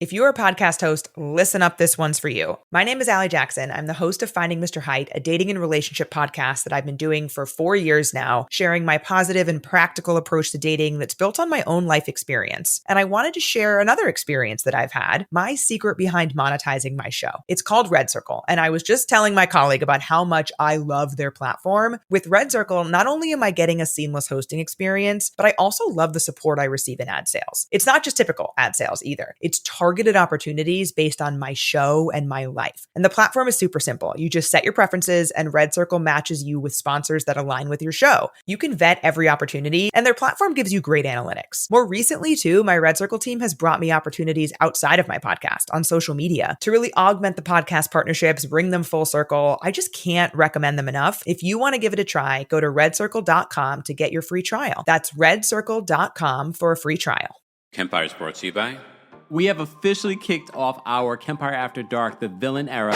If you're a podcast host, listen up, this one's for you. My name is Allie Jackson. I'm the host of Finding Mr. Height, a dating and relationship podcast that I've been doing for 4 years now, sharing my positive and practical approach to dating that's built on my own life experience. And I wanted to share another experience that I've had, my secret behind monetizing my show. It's called Red Circle, and I was just telling my colleague about how much I love their platform. With Red Circle, not only am I getting a seamless hosting experience, but I also love the support I receive in ad sales. It's not just typical ad sales either. It's targeted opportunities based on my show and my life. And the platform is super simple. You just set your preferences and Red Circle matches you with sponsors that align with your show. You can vet every opportunity and their platform gives you great analytics. More recently too, my Red Circle team has brought me opportunities outside of my podcast on social media to really augment the podcast partnerships, bring them full circle. I just can't recommend them enough. If you want to give it a try, go to redcircle.com to get your free trial. That's redcircle.com for a free trial. Kempire is brought to you by... We have officially kicked off our Kempire After Dark, the Villain Era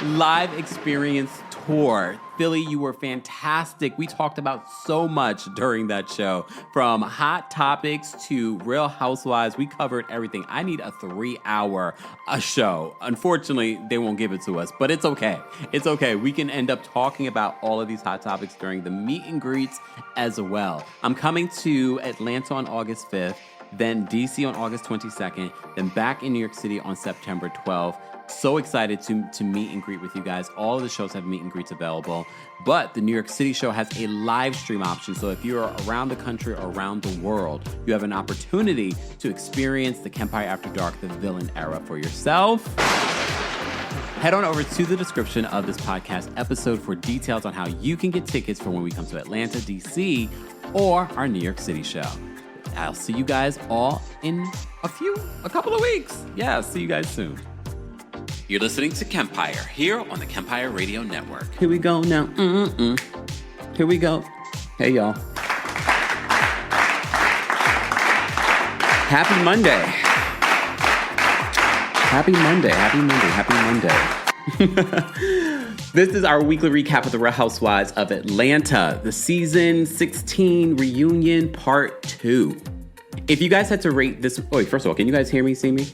live experience tour. Philly, you were fantastic. We talked about so much during that show, from hot topics to Real Housewives. We covered everything. I need a 3-hour show. Unfortunately, they won't give it to us, but it's okay. It's okay. We can end up talking about all of these hot topics during the meet and greets as well. I'm coming to Atlanta on August 5th. Then DC on August 22nd, then back in New York City on September 12th. So excited to meet and greet with you guys. All of the shows have meet and greets available, but the New York City show has a live stream option. So if you're around the country or around the world, you have an opportunity to experience the Kempire After Dark, the Villain Era for yourself. Head on over to the description of this podcast episode for details on how you can get tickets for when we come to Atlanta, DC, or our New York City show. I'll see you guys all in a couple of weeks. Yeah, see you guys soon. You're listening to Kempire here on the Kempire Radio Network. Here we go now. Here we go. Hey, y'all. Happy Monday. Happy Monday. Happy Monday. Happy Monday. This is our weekly recap of the Real Housewives of Atlanta, the season 16 reunion part 2. If you guys had to rate this, wait, first of all, can you guys hear me, see me?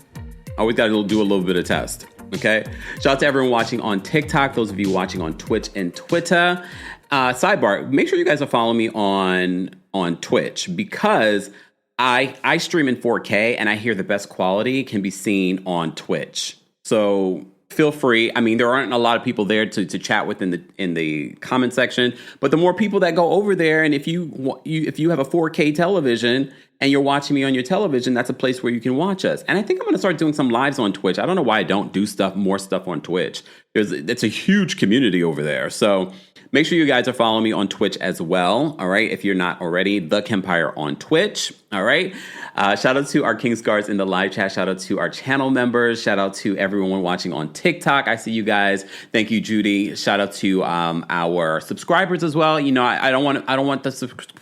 Always got to do a little bit of test, okay? Shout out to everyone watching on TikTok, those of you watching on Twitch and Twitter. Sidebar, make sure you guys are following me on Twitch, because I stream in 4K and I hear the best quality can be seen on Twitch. So feel free. I mean, there aren't a lot of people there to chat with in the comment section, but the more people that go over there, and if you have a 4K television and you're watching me on your television, that's a place where you can watch us. And I think I'm going to start doing some lives on Twitch. I don't know why I don't do more stuff on Twitch. It's a huge community over there. So make sure you guys are following me on Twitch as well. All right. If you're not already, TheKempire on Twitch. All right. Shout out to our King's Guards in the live chat. Shout out to our channel members. Shout out to everyone watching on TikTok. I see you guys. Thank you, Judy. Shout out to our subscribers as well. You know, I don't want the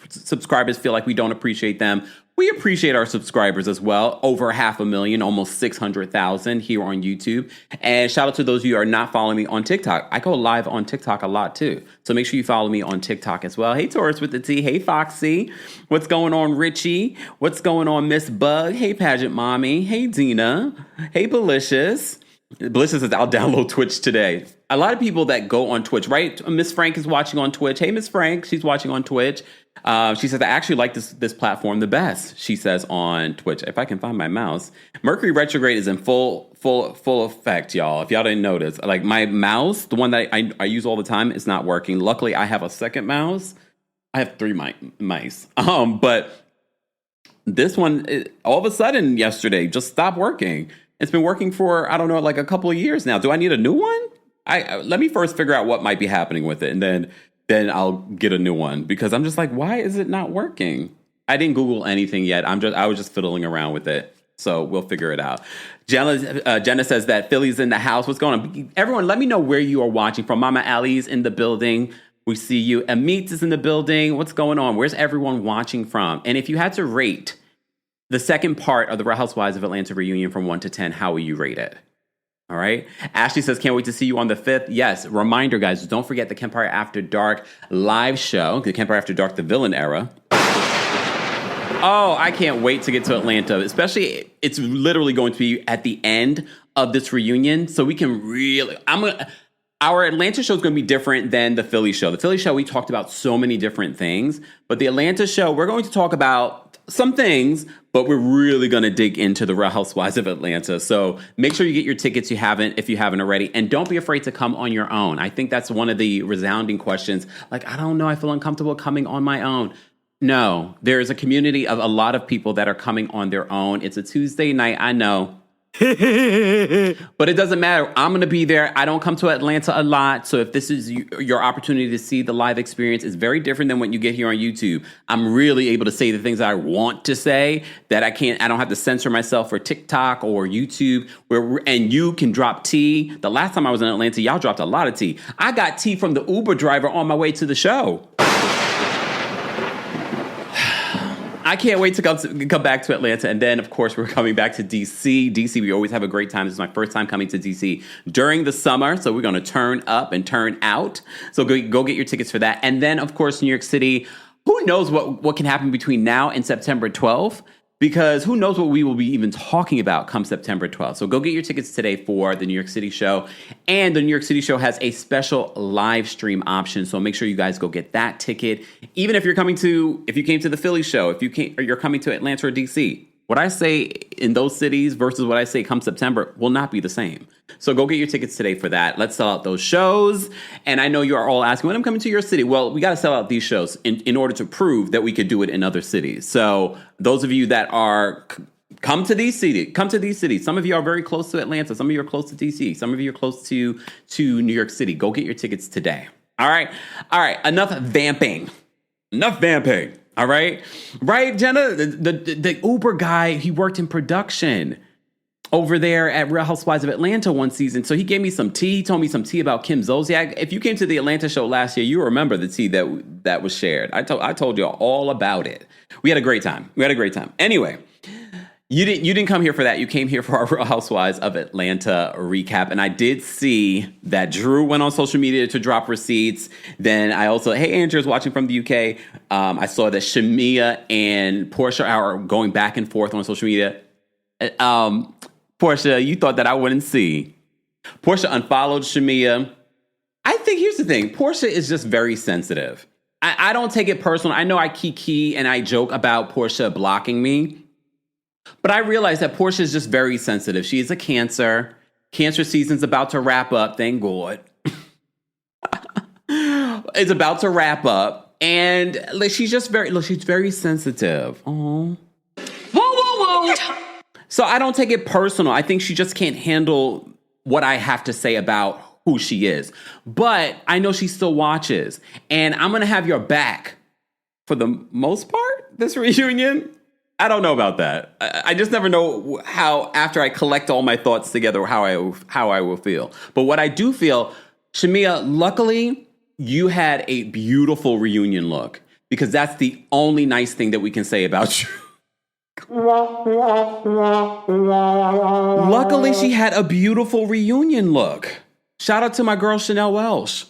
subscribers feel like we don't appreciate them. We appreciate our subscribers as well. Over 500,000, almost 600,000 here on YouTube. And shout out to those of you who are not following me on TikTok. I go live on TikTok a lot too. So make sure you follow me on TikTok as well. Hey, Taurus with the T. Hey, Foxy. What's going on, Richie? What's going on, Miss Bug? Hey, Pageant Mommy. Hey, Dina. Hey, Belicious. Belicious says, I'll download Twitch today. A lot of people that go on Twitch, right? Miss Frank is watching on Twitch. Hey, Miss Frank. She's watching on Twitch. She says, I actually like this platform the best, she says on Twitch. If I can find my mouse. Mercury retrograde is in full effect, y'all. If y'all didn't notice, like my mouse, the one that I use all the time, is not working. Luckily, I have a second mouse. I have 3 mice. But this one, all of a sudden yesterday, just stopped working. It's been working for, I don't know, like a couple of years now. Do I need a new one? Let me first figure out what might be happening with it, and then I'll get a new one, because I'm just like, why is it not working? I didn't Google anything yet. I was just fiddling around with it. So we'll figure it out. Jenna says that Philly's in the house. What's going on? Everyone, let me know where you are watching from. Mama Ali's in the building. We see you. Amit is in the building. What's going on? Where's everyone watching from? And if you had to rate the second part of the Real Housewives of Atlanta reunion from 1 to 10, how will you rate it? All right. Ashley says, can't wait to see you on the 5th. Yes. Reminder, guys, don't forget the Kempire After Dark live show, the Kempire After Dark, the Villain Era. Oh, I can't wait to get to Atlanta. Especially, it's literally going to be at the end of this reunion, so we can really. Our Atlanta show is going to be different than the Philly show. The Philly show, we talked about so many different things, but the Atlanta show, we're going to talk about some things, but we're really going to dig into the Real Housewives of Atlanta. So make sure you get your tickets if you haven't already, and don't be afraid to come on your own. I think that's one of the resounding questions. Like, I don't know, I feel uncomfortable coming on my own. No, there is a community of a lot of people that are coming on their own. It's a Tuesday night, I know. But it doesn't matter. I'm going to be there. I don't come to Atlanta a lot. So if this is your opportunity to see the live experience, it's very different than what you get here on YouTube. I'm really able to say the things I want to say that I don't have to censor myself for TikTok or YouTube, and you can drop tea. The last time I was in Atlanta, y'all dropped a lot of tea. I got tea from the Uber driver on my way to the show. I can't wait to come back to Atlanta. And then, of course, we're coming back to D.C. D.C., we always have a great time. This is my first time coming to D.C. during the summer. So we're going to turn up and turn out. So go get your tickets for that. And then, of course, New York City. Who knows what can happen between now and September 12th? Because who knows what we will be even talking about come September 12th. So go get your tickets today for the New York City show. And the New York City show has a special live stream option. So make sure you guys go get that ticket. Even if you came to the Philly show, or you're coming to Atlanta or DC, what I say in those cities versus what I say come September will not be the same. So go get your tickets today for that. Let's sell out those shows. And I know you are all asking, when I'm coming to your city? Well, we got to sell out these shows in order to prove that we could do it in other cities. So those of you that are come to these cities. Some of you are very close to Atlanta. Some of you are close to DC. Some of you are close to New York City. Go get your tickets today. All right. Enough vamping. All right. Right, Jenna? The Uber guy, he worked in production over there at Real Housewives of Atlanta one season. So he gave me some tea. He told me some tea about Kim Zolciak. If you came to the Atlanta show last year, you remember the tea that was shared. I told you all about it. We had a great time. Anyway, you didn't come here for that. You came here for our Real Housewives of Atlanta recap. And I did see that Drew went on social media to drop receipts. Then I also, hey, Andrew's watching from the UK. I saw that Shamea and Porsha are going back and forth on social media. Porsha, you thought that I wouldn't see. Porsha unfollowed Shamea. I think here's the thing. Porsha is just very sensitive. I don't take it personal. I know I kiki and I joke about Porsha blocking me. But I realize that Porsha is just very sensitive. She is a Cancer. Cancer season's about to wrap up. Thank God. It's about to wrap up. And she's very sensitive. Oh. Whoa. So I don't take it personal. I think she just can't handle what I have to say about who she is. But I know she still watches. And I'm going to have your back for the most part, this reunion. I don't know about that. I just never know how, after I collect all my thoughts together, how I will feel. But what I do feel, Shamea, luckily, you had a beautiful reunion look, because that's the only nice thing that we can say about you. Luckily, she had a beautiful reunion look. Shout out to my girl, Chanel Welsh.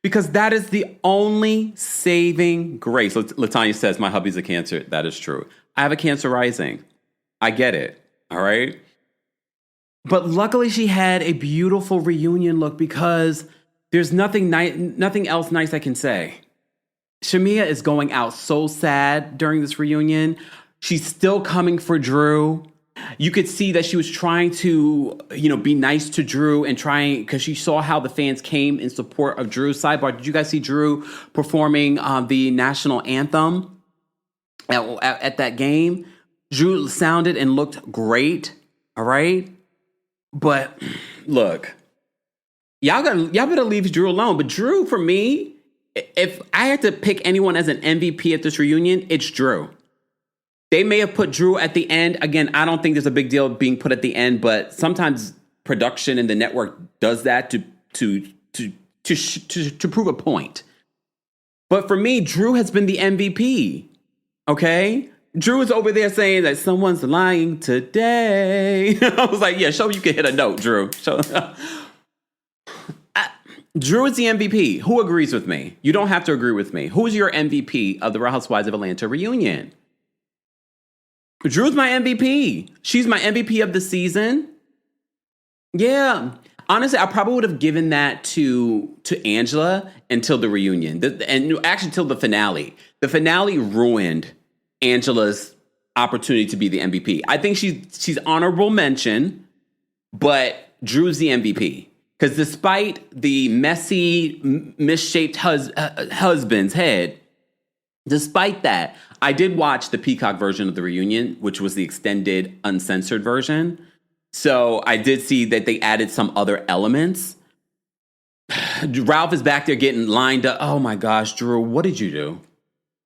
Because that is the only saving grace. Latanya says, my hubby's a Cancer. That is true. I have a Cancer rising. I get it. All right. But luckily she had a beautiful reunion look, because there's nothing else nice I can say. Shamea is going out so sad during this reunion. She's still coming for Drew. You could see that she was trying to, be nice to Drew and because she saw how the fans came in support of Drew. Sidebar, did you guys see Drew performing the national anthem at that game? Drew sounded and looked great. All right. But look, y'all better leave Drew alone. But Drew, for me, if I had to pick anyone as an MVP at this reunion, it's Drew. They may have put Drew at the end. Again, I don't think there's a big deal being put at the end, but sometimes production and the network does that to prove a point. But for me, Drew has been the MVP. Okay? Drew is over there saying that someone's lying today. I was like, yeah, show me you can hit a note, Drew. Drew is the MVP. Who agrees with me? You don't have to agree with me. Who's your MVP of the Real Housewives of Atlanta reunion? Drew's my MVP. She's my MVP of the season. Yeah. Honestly, I probably would have given that to Angela until the reunion. And actually till the finale. The finale ruined Angela's opportunity to be the MVP. I think she's honorable mention, but Drew's the MVP. Because despite the messy, misshaped husband's head, despite that, I did watch the Peacock version of the reunion, which was the extended, uncensored version. So I did see that they added some other elements. Ralph is back there getting lined up. Oh my gosh, Drew, what did you do?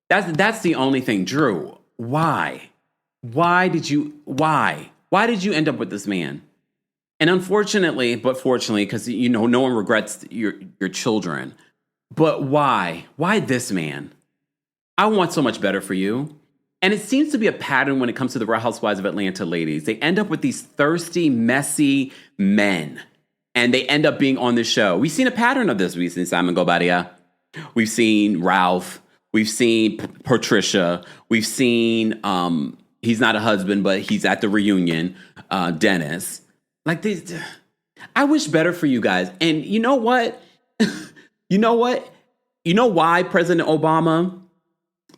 That's the only thing. Drew, why? Why did you end up with this man? And unfortunately, but fortunately, because no one regrets your children. But why? Why this man? I want so much better for you. And it seems to be a pattern when it comes to the Real Housewives of Atlanta ladies. They end up with these thirsty, messy men. And they end up being on the show. We've seen a pattern of this. We've seen Simon Gobadia. We've seen Ralph. We've seen Patricia. We've seen, he's not a husband, but he's at the reunion, Dennis. Like these, I wish better for you guys. And you know what? You know what? You know why President Obama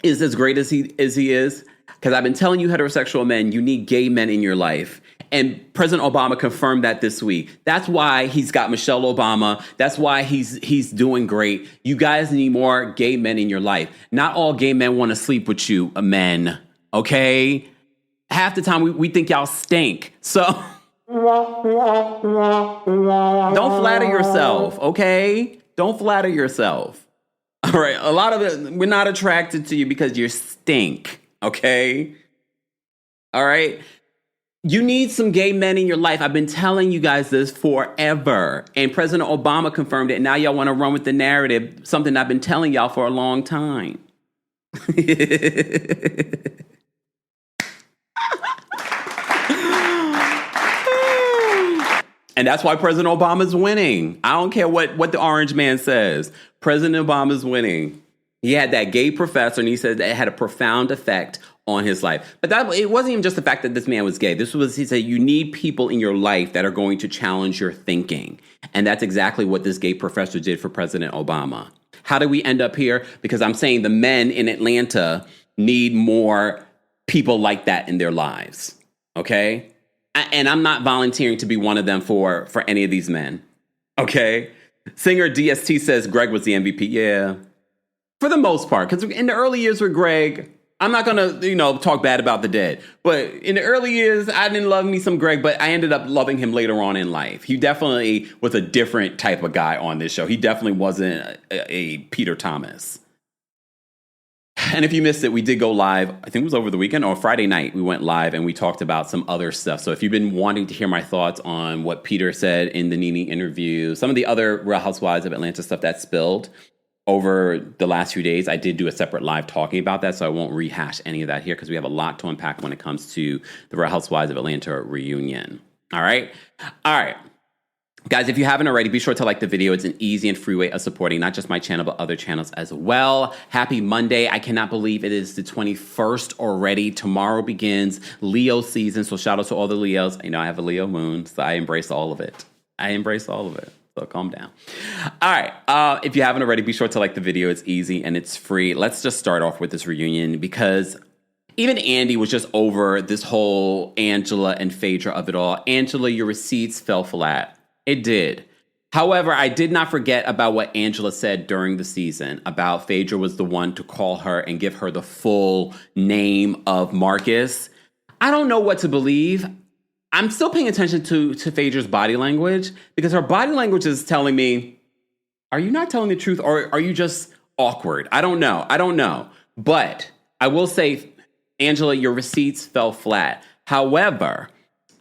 is as great as he is? Because I've been telling you heterosexual men, you need gay men in your life. And President Obama confirmed that this week. That's why he's got Michelle Obama. That's why he's doing great. You guys need more gay men in your life. Not all gay men want to sleep with you, men. Okay? Half the time we think y'all stink. So don't flatter yourself, okay? Don't flatter yourself. All right, a lot of it, we're not attracted to you because you stink, okay? All right? You need some gay men in your life. I've been telling you guys this forever. And President Obama confirmed it. And now y'all want to run with the narrative, something I've been telling y'all for a long time. And that's why President Obama's winning. I don't care what the orange man says. President Obama's winning. He had that gay professor, and he said that it had a profound effect on his life. But it wasn't even just the fact that this man was gay. He said, you need people in your life that are going to challenge your thinking. And that's exactly what this gay professor did for President Obama. How did we end up here? Because I'm saying the men in Atlanta need more people like that in their lives. Okay? And I'm not volunteering to be one of them for any of these men. Okay? Singer DST says Greg was the MVP. Yeah. For the most part. Because in the early years with Greg, I'm not going to, talk bad about the dead. But in the early years, I didn't love me some Greg, but I ended up loving him later on in life. He definitely was a different type of guy on this show. He definitely wasn't a Peter Thomas. And if you missed it, we did go live. I think it was over the weekend or Friday night. We went live and we talked about some other stuff. So if you've been wanting to hear my thoughts on what Peter said in the Nene interview, some of the other Real Housewives of Atlanta stuff that spilled over the last few days, I did do a separate live talking about that. So I won't rehash any of that here because we have a lot to unpack when it comes to the Real Housewives of Atlanta reunion. All right. Guys, if you haven't already, be sure to like the video. It's an easy and free way of supporting not just my channel, but other channels as well. Happy Monday. I cannot believe it is the 21st already. Tomorrow begins Leo season. So shout out to all the Leos. I have a Leo moon, so I embrace all of it. So calm down. All right. If you haven't already, be sure to like the video. It's easy and it's free. Let's just start off with this reunion because even Andy was just over this whole Angela and Phaedra of it all. Angela, your receipts fell flat. It did. However, I did not forget about what Angela said during the season about Phaedra was the one to call her and give her the full name of Marcus. I don't know what to believe. I'm still paying attention to Phaedra's body language because her body language is telling me, are you not telling the truth or are you just awkward? I don't know. But I will say, Angela, your receipts fell flat. However,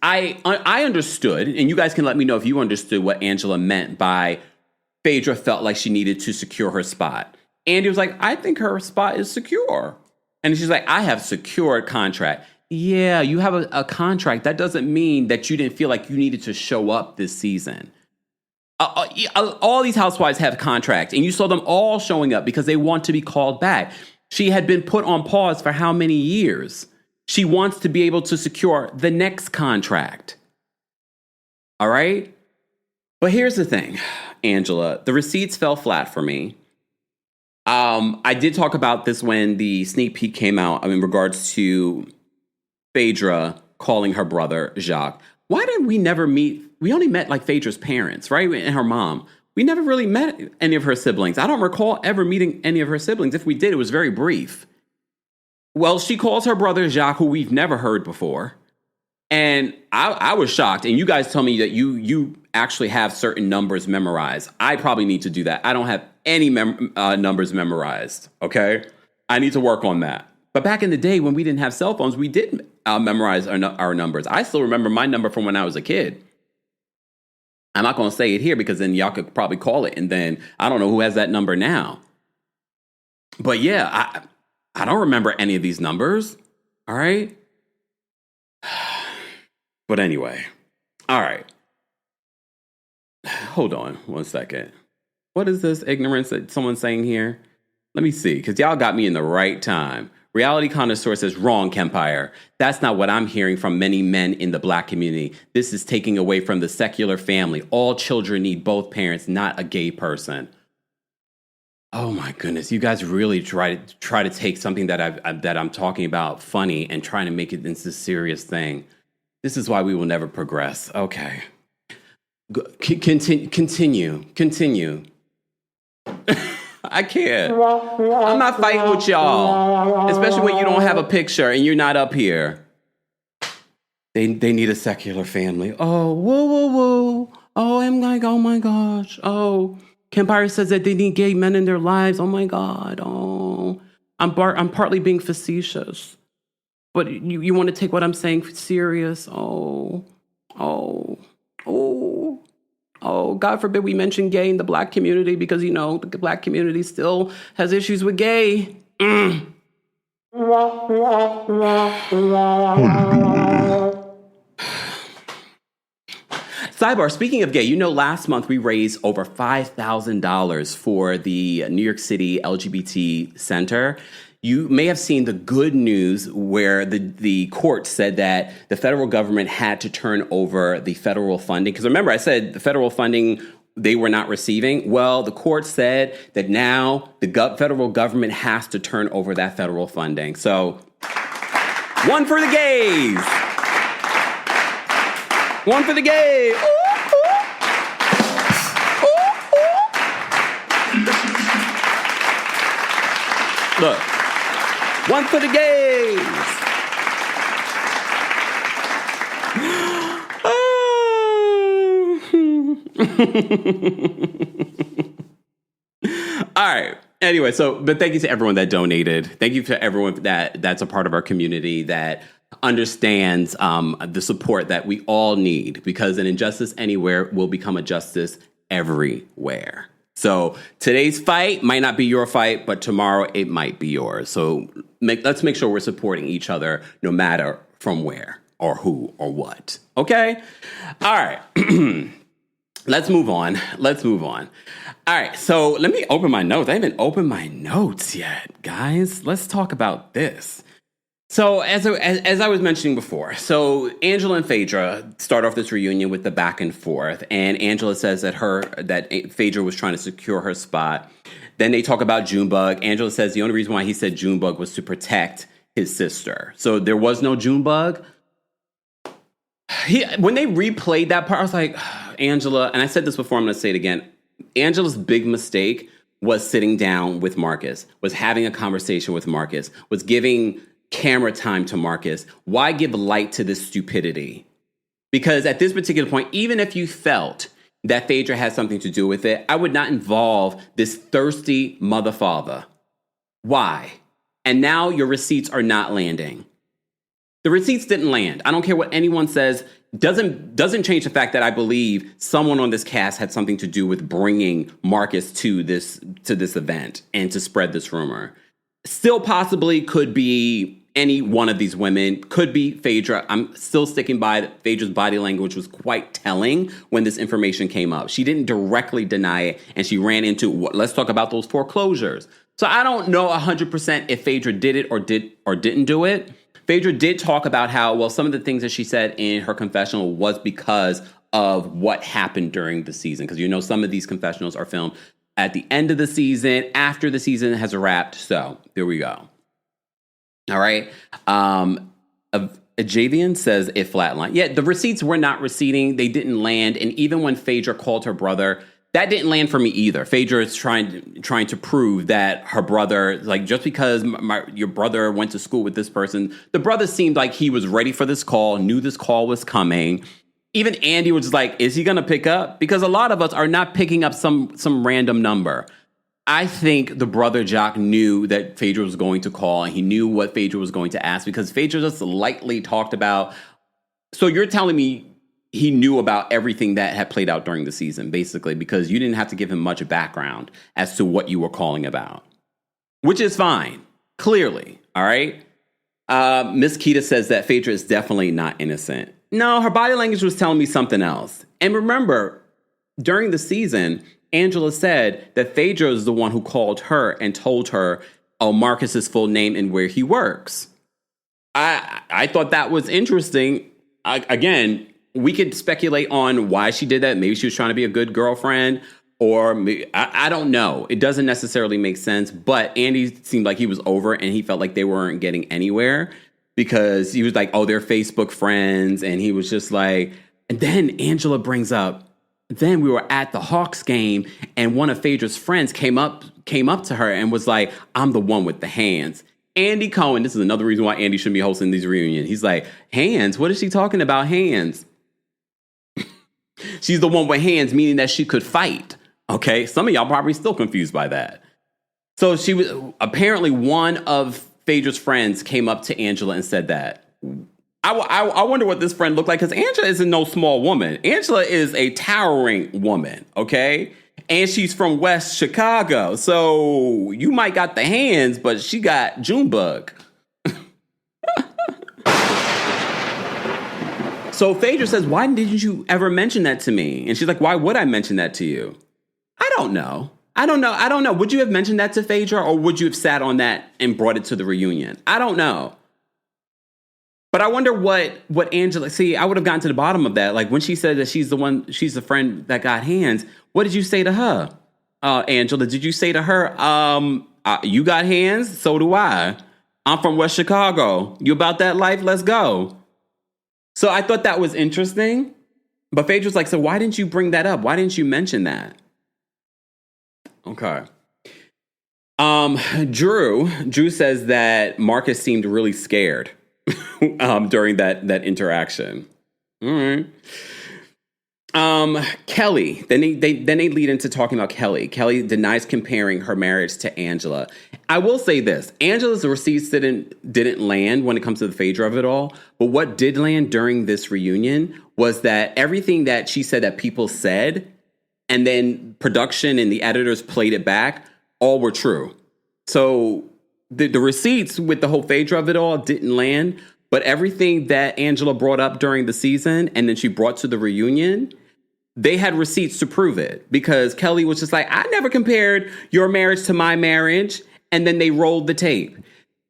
I understood, and you guys can let me know if you understood what Angela meant by Phaedra felt like she needed to secure her spot. Andy was like, I think her spot is secure. And she's like, I have secured contract. Yeah, you have a contract. That doesn't mean that you didn't feel like you needed to show up this season. All these housewives have contracts, and you saw them all showing up because they want to be called back. She had been put on pause for how many years? She wants to be able to secure the next contract. All right? But here's the thing, Angela. The receipts fell flat for me. I did talk about this when the sneak peek came out in regards to Phaedra calling her brother Jacques. Why didn't we never meet? We only met like Phaedra's parents, right? And her mom. We never really met any of her siblings. I don't recall ever meeting any of her siblings. If we did, it was very brief. Well, she calls her brother Jacques, who we've never heard before. And I was shocked. And you guys tell me that you actually have certain numbers memorized. I probably need to do that. I don't have any numbers memorized, okay? I need to work on that. But back in the day when we didn't have cell phones, we did memorize our numbers. I still remember my number from when I was a kid. I'm not going to say it here because then y'all could probably call it. And then I don't know who has that number now. But yeah, I don't remember any of these numbers. All right. But anyway. All right. Hold on 1 second. What is this ignorance that someone's saying here? Let me see, because y'all got me in the right time. Reality Connoisseur says, wrong, Kempire. That's not what I'm hearing from many men in the Black community. This is taking away from the secular family. All children need both parents, not a gay person. Oh my goodness, you guys really try to take something that I'm talking about funny and trying to make it into a serious thing. This is why we will never progress. Okay. Continue. I can't. I'm not fighting with y'all, especially when you don't have a picture and you're not up here. They need a secular family. Oh, whoa. Oh, I'm like, oh my gosh. Oh, Kempire says that they need gay men in their lives. Oh my God. Oh, I'm partly being facetious, but you want to take what I'm saying serious. Oh, God forbid we mention gay in the Black community because, you know, the Black community still has issues with gay. Sidebar, speaking of gay, you know, last month we raised over $5,000 for the New York City LGBT Center. You may have seen the good news where the court said that the federal government had to turn over the federal funding. Because remember, I said the federal funding they were not receiving. Well, the court said that now the federal government has to turn over that federal funding. So, one for the gays. One for the gays. Ooh, ooh. Look. One for the gays. All right. Anyway, but thank you to everyone that donated. Thank you to everyone that's a part of our community that understands the support that we all need, because an injustice anywhere will become a justice everywhere. So today's fight might not be your fight, but tomorrow it might be yours. So let's make sure we're supporting each other no matter from where or who or what. Okay? All right. Let's move on. All right. So let me open my notes. I haven't opened my notes yet, guys. Let's talk about this. So as I was mentioning before, so Angela and Phaedra start off this reunion with the back and forth, and Angela says that Phaedra was trying to secure her spot. Then they talk about Junebug. Angela says the only reason why he said Junebug was to protect his sister. So there was no Junebug. When they replayed that part, I was like, Angela, and I said this before, I'm going to say it again. Angela's big mistake was sitting down with Marcus, was having a conversation with Marcus, was giving camera time to Marcus. Why give light to this stupidity? Because at this particular point, even if you felt that Phaedra had something to do with it, I would not involve this thirsty mother father. Why? And now your receipts are not landing. The receipts didn't land. I don't care what anyone says. Doesn't change the fact that I believe someone on this cast had something to do with bringing Marcus to this event and to spread this rumor. Still possibly could be any one of these women. Could be Phaedra. I'm still sticking by that Phaedra's body language was quite telling when this information came up. She didn't directly deny it, and she ran into, let's talk about those foreclosures. So I don't know 100% if Phaedra did it or didn't do it. Phaedra did talk about how, well, some of the things that she said in her confessional was because of what happened during the season. Because, some of these confessionals are filmed at the end of the season, after the season has wrapped. So there we go. All right. Javian says it flatlined. Yeah, the receipts were not receding. They didn't land. And even when Phaedra called her brother, that didn't land for me either. Phaedra is trying to prove that her brother, like, just because your brother went to school with this person, the brother seemed like he was ready for this call, knew this call was coming. Even Andy was like, is he going to pick up? Because a lot of us are not picking up some random number. I think the brother Jock knew that Phaedra was going to call, and he knew what Phaedra was going to ask, because Phaedra just lightly talked about. So you're telling me he knew about everything that had played out during the season, basically, because you didn't have to give him much background as to what you were calling about, which is fine, clearly. All right. Miss Keita says that Phaedra is definitely not innocent. No, her body language was telling me something else. And remember, during the season, Angela said that Phaedra is the one who called her and told her, Marcus's full name and where he works. I thought that was interesting. Again, we could speculate on why she did that. Maybe she was trying to be a good girlfriend, or I don't know. It doesn't necessarily make sense. But Andy seemed like he was over it, and he felt like they weren't getting anywhere, because he was like, oh, they're Facebook friends. And he was just like, and then Angela brings up, then we were at the Hawks game, and one of Phaedra's friends came up to her and was like, I'm the one with the hands. Andy Cohen, this is another reason why Andy shouldn't be hosting these reunions. He's like, hands? What is she talking about, hands? She's the one with hands, meaning that she could fight. Okay, some of y'all probably still confused by that. So she was, apparently one of Phaedra's friends came up to Angela and said that. I wonder what this friend looked like, because Angela isn't no small woman. Angela is a towering woman, okay? And she's from West Chicago. So you might got the hands, but she got Junebug. So Phaedra says, why didn't you ever mention that to me? And she's like, why would I mention that to you? I don't know. Would you have mentioned that to Phaedra, or would you have sat on that and brought it to the reunion? I don't know. But I wonder what Angela, I would have gotten to the bottom of that. Like, when she said that she's the friend that got hands, what did you say to her? Angela, did you say to her, you got hands? So do I. I'm from West Chicago. You about that life? Let's go. So I thought that was interesting. But Phaedra was like, so why didn't you bring that up? Why didn't you mention that? Okay. Drew says that Marcus seemed really scared during that interaction. All right. Kelly. Then they lead into talking about Kelly. Kelly denies comparing her marriage to Angela. I will say this: Angela's receipts didn't land when it comes to the Phaedra of it all. But what did land during this reunion was that everything that she said that people said, and then production and the editors played it back, all were true. So the receipts with the whole Phaedra of it all didn't land, but everything that Angela brought up during the season and then she brought to the reunion, they had receipts to prove it, because Kelly was just like, I never compared your marriage to my marriage. And then they rolled the tape.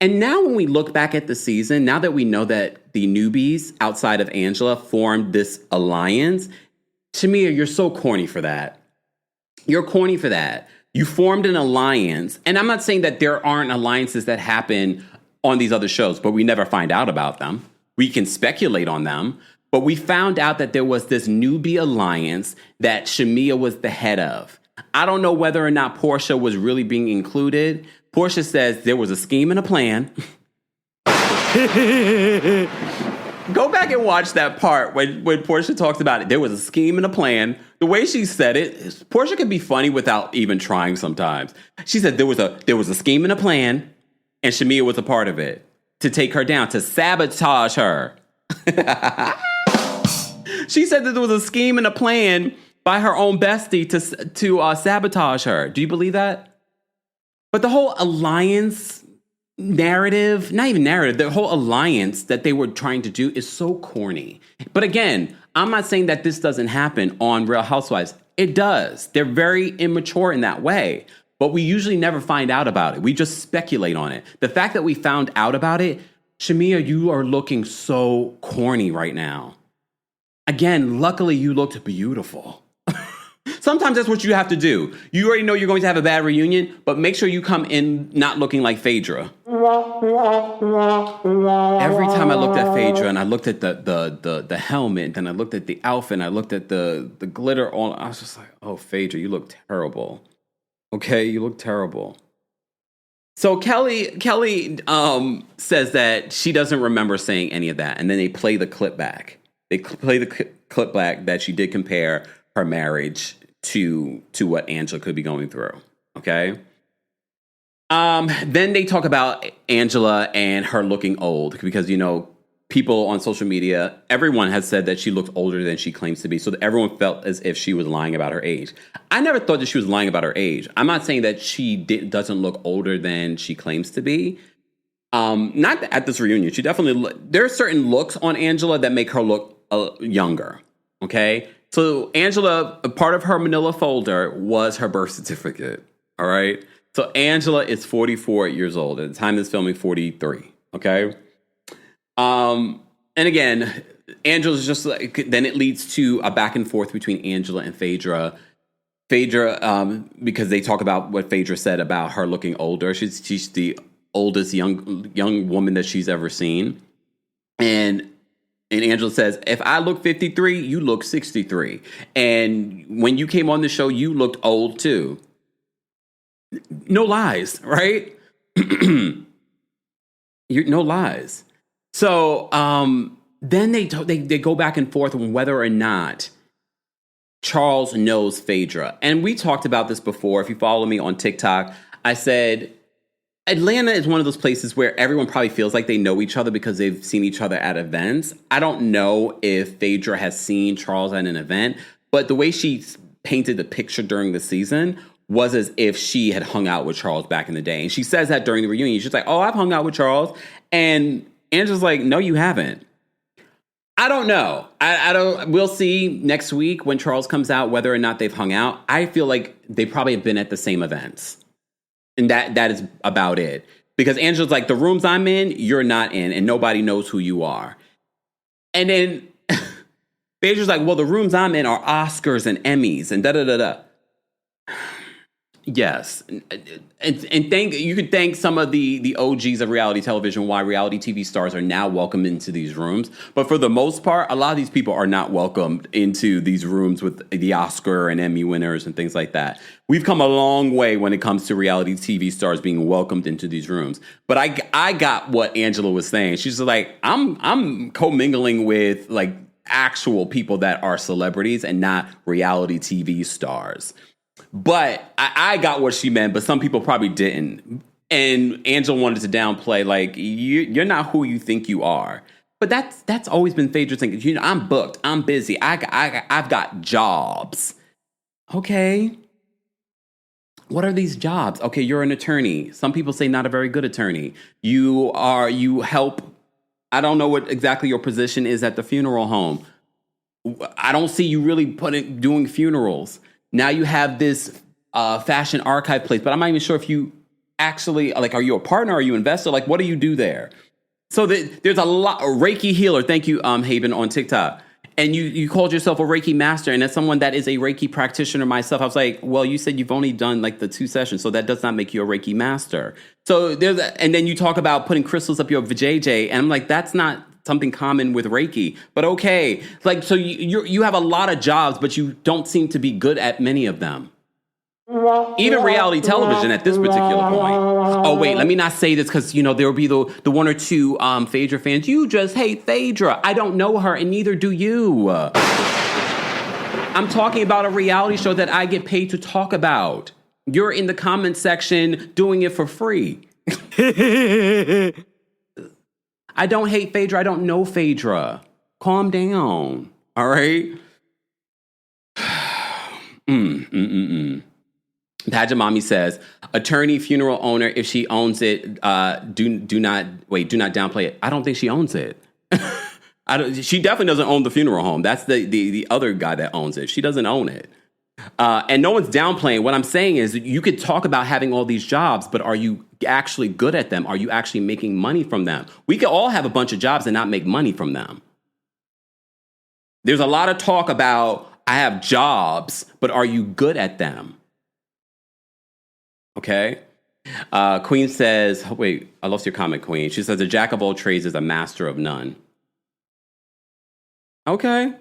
And now when we look back at the season, now that we know that the newbies outside of Angela formed this alliance, Shamea, you're so corny for that. You're corny for that. You formed an alliance. And I'm not saying that there aren't alliances that happen on these other shows, but we never find out about them. We can speculate on them. But we found out that there was this newbie alliance that Shamea was the head of. I don't know whether or not Porsha was really being included. Porsha says there was a scheme and a plan. Go back and watch that part when Porsha talks about it. There was a scheme and a plan. The way she said it, Porsha can be funny without even trying sometimes. She said there was a scheme and a plan, and Shamea was a part of it, to take her down, to sabotage her. She said that there was a scheme and a plan by her own bestie to sabotage her. Do you believe that? But the whole alliance narrative, not even narrative, the whole alliance that they were trying to do is so corny. But again, I'm not saying that this doesn't happen on Real Housewives. It does. They're very immature in that way. But we usually never find out about it. We just speculate on it. The fact that we found out about it Shamea, you are looking so corny right now. Again, luckily you looked beautiful. Sometimes that's what you have to do. You already know you're going to have a bad reunion, but make sure you come in not looking like Phaedra. Every time I looked at Phaedra and I looked at the helmet, and I looked at the outfit, and I looked at the glitter on, I was just like, oh, Phaedra, you look terrible. Okay, you look terrible. So Kelly says that she doesn't remember saying any of that, and then they play the clip back. They play the clip back that she did compare her marriage to what Angela could be going through. Okay. Then they talk about Angela and her looking old because, people on social media, everyone has said that she looks older than she claims to be. So everyone felt as if she was lying about her age. I never thought that she was lying about her age. I'm not saying that she doesn't look older than she claims to be. Not at this reunion. She definitely, there are certain looks on Angela that make her look younger. Okay. So Angela, a part of her manila folder was her birth certificate. All right. So Angela is 44 years old. At the time of this filming, 43. Okay. And again, Angela's just like, then it leads to a back and forth between Angela and Phaedra. Phaedra, because they talk about what Phaedra said about her looking older. She's the oldest young woman that she's ever seen. And Angela says, if I look 53, you look 63. And when you came on the show, you looked old too. No lies, right? No lies. So then they go back and forth on whether or not Charles knows Phaedra. And we talked about this before. If you follow me on TikTok, I said Atlanta is one of those places where everyone probably feels like they know each other because they've seen each other at events. I don't know if Phaedra has seen Charles at an event, but the way she painted the picture during the season was as if she had hung out with Charles back in the day. And she says that during the reunion. She's like, oh, I've hung out with Charles. And Angela's like, no, you haven't. I don't know. I don't. We'll see next week when Charles comes out whether or not they've hung out. I feel like they probably have been at the same events. And that is about it. Because Angela's like, the rooms I'm in, you're not in, and nobody knows who you are. And then Phaedra's like, well, the rooms I'm in are Oscars and Emmys and da-da-da-da. Yes. And you could thank some of the OGs of reality television why reality TV stars are now welcomed into these rooms. But for the most part, a lot of these people are not welcomed into these rooms with the Oscar and Emmy winners and things like that. We've come a long way when it comes to reality TV stars being welcomed into these rooms. But I got what Angela was saying. She's like, I'm commingling with like actual people that are celebrities and not reality TV stars. But I got what she meant, but some people probably didn't. And Angela wanted to downplay, like, you're not who you think you are. But that's always been Phaedra's thinking. I'm booked. I'm busy. I've got jobs. Okay. What are these jobs? Okay, you're an attorney. Some people say not a very good attorney. You help. I don't know what exactly your position is at the funeral home. I don't see you really doing funerals. Now you have this fashion archive place, but I'm not even sure if you actually, like, are you a partner? Are you an investor? Like, what do you do there? So there's a lot, a Reiki healer. Thank you, Haven, on TikTok. And you called yourself a Reiki master. And as someone that is a Reiki practitioner myself, I was like, well, you said you've only done like the 2 sessions. So that does not make you a Reiki master. So and then you talk about putting crystals up your vajayjay. And I'm like, that's not something common with Reiki, but okay. Like, so you have a lot of jobs, but you don't seem to be good at many of them. Even reality television at this particular point. Oh, wait, let me not say this because, there will be the 1 or 2 Phaedra fans. You just hate Phaedra. I don't know her and neither do you. I'm talking about a reality show that I get paid to talk about. You're in the comment section doing it for free. I don't hate Phaedra. I don't know Phaedra. Calm down. All right? Tajamami says, attorney, funeral owner, if she owns it, do not downplay it. I don't think she owns it. She definitely doesn't own the funeral home. That's the other guy that owns it. She doesn't own it. And no one's downplaying. What I'm saying is you could talk about having all these jobs, but are you actually good at them? Are you actually making money from them? We could all have a bunch of jobs and not make money from them. There's a lot of talk about, I have jobs, but are you good at them? Okay. Queen says, wait, I lost your comment, Queen. She says, a jack of all trades is a master of none. Okay.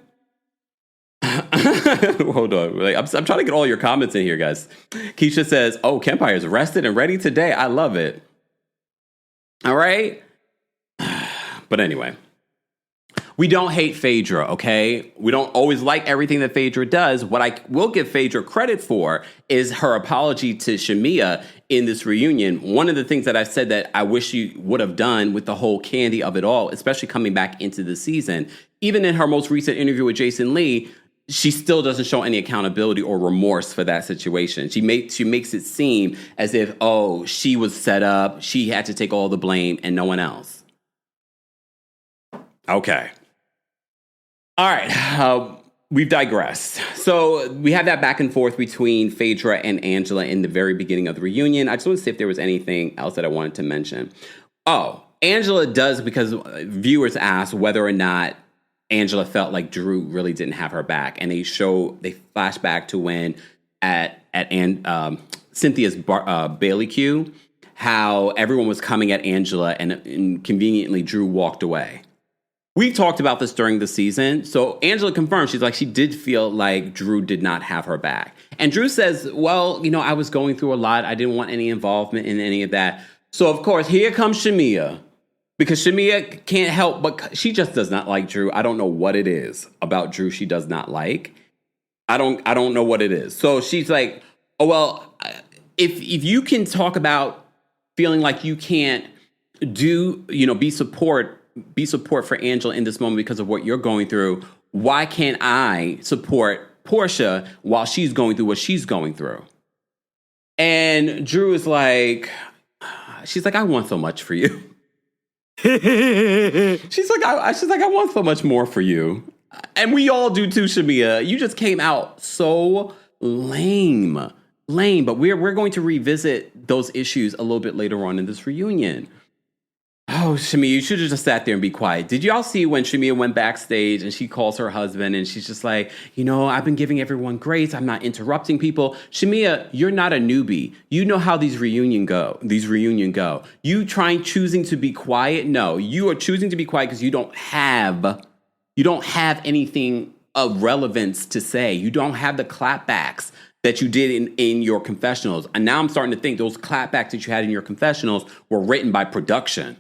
Hold on. I'm trying to get all your comments in here, guys. Keisha says, oh, Kempire is rested and ready today. I love it. All right. But anyway, we don't hate Phaedra, okay? We don't always like everything that Phaedra does. What I will give Phaedra credit for is her apology to Shamea in this reunion. One of the things that I said that I wish she would have done with the whole candy of it all, especially coming back into the season, even in her most recent interview with Jason Lee, she still doesn't show any accountability or remorse for that situation. She makes it seem as if, oh, she was set up, she had to take all the blame and no one else. Okay. All right. We've digressed. So we have that back and forth between Phaedra and Angela in the very beginning of the reunion. I just want to see if there was anything else that I wanted to mention. Oh, Angela does, because viewers asked whether or not Angela felt like Drew really didn't have her back. And they flash back to when at Cynthia's Bailey Q, how everyone was coming at Angela and conveniently Drew walked away. We talked about this during the season. So Angela confirmed, she's like, she did feel like Drew did not have her back. And Drew says, well, I was going through a lot. I didn't want any involvement in any of that. So of course, here comes Shamea. Because Shamea can't help, but she just does not like Drew. I don't know what it is about Drew she does not like. I don't know what it is. So she's like, oh, well, if you can talk about feeling like you can't be support for Angela in this moment because of what you're going through, why can't I support Porsha while she's going through what she's going through? And Drew is like, she's like, I want so much for you. she's like, I want so much more for you. And we all do too, Shamea. You just came out so lame. But we're going to revisit those issues a little bit later on in this reunion. Oh, Shamea, you should have just sat there and be quiet. Did y'all see when Shamea went backstage and she calls her husband and she's just like, I've been giving everyone grace. I'm not interrupting people. Shamea, you're not a newbie. You know how these reunion go. You choosing to be quiet? No, you are choosing to be quiet because you don't have anything of relevance to say. You don't have the clapbacks that you did in your confessionals. And now I'm starting to think those clapbacks that you had in your confessionals were written by production.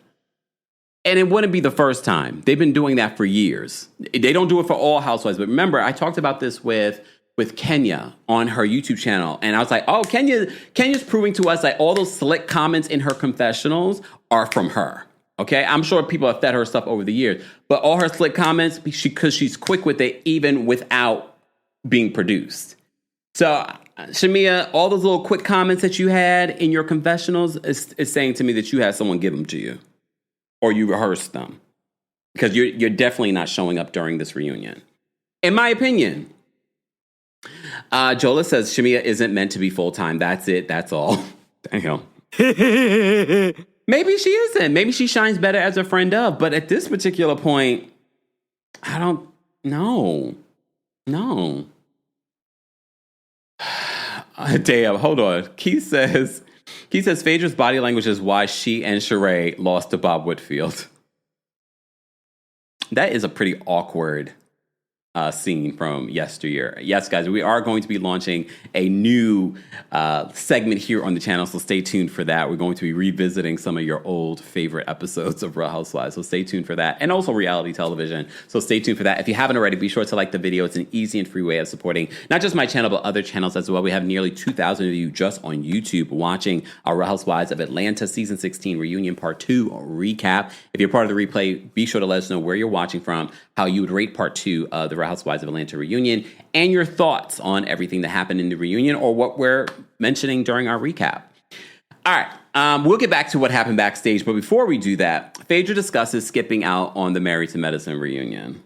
And it wouldn't be the first time. They've been doing that for years. They don't do it for all housewives. But remember, I talked about this with Kenya on her YouTube channel. And I was like, oh, Kenya's proving to us that all those slick comments in her confessionals are from her. Okay? I'm sure people have fed her stuff over the years. But all her slick comments, because she's quick with it, even without being produced. So, Shamea, all those little quick comments that you had in your confessionals is saying to me that you had someone give them to you. Or you rehearsed them, because you're definitely not showing up during this reunion, in my opinion. Jola says Shamea isn't meant to be full-time. That's it. That's all. Damn. Maybe she isn't. Maybe she shines better as a friend of. But at this particular point, I don't know. No. Damn. Hold on. Keith says Phaedra's body language is why she and Sheree lost to Bob Whitfield. That is a pretty awkward scene from yesteryear. Yes, guys, we are going to be launching a new segment here on the channel, so stay tuned for that. We're going to be revisiting some of your old favorite episodes of Real Housewives, so stay tuned for that, and also reality television, so stay tuned for that. If you haven't already, be sure to like the video. It's an easy and free way of supporting not just my channel, but other channels as well. We have nearly 2,000 of you just on YouTube watching our Real Housewives of Atlanta Season 16 Reunion Part 2 recap. If you're part of the replay, be sure to let us know where you're watching from, how you would rate Part 2 of the Real Housewives of Atlanta reunion, and your thoughts on everything that happened in the reunion or what we're mentioning during our recap. All right, we'll get back to what happened backstage, but before we do that, Phaedra discusses skipping out on the Married to Medicine reunion.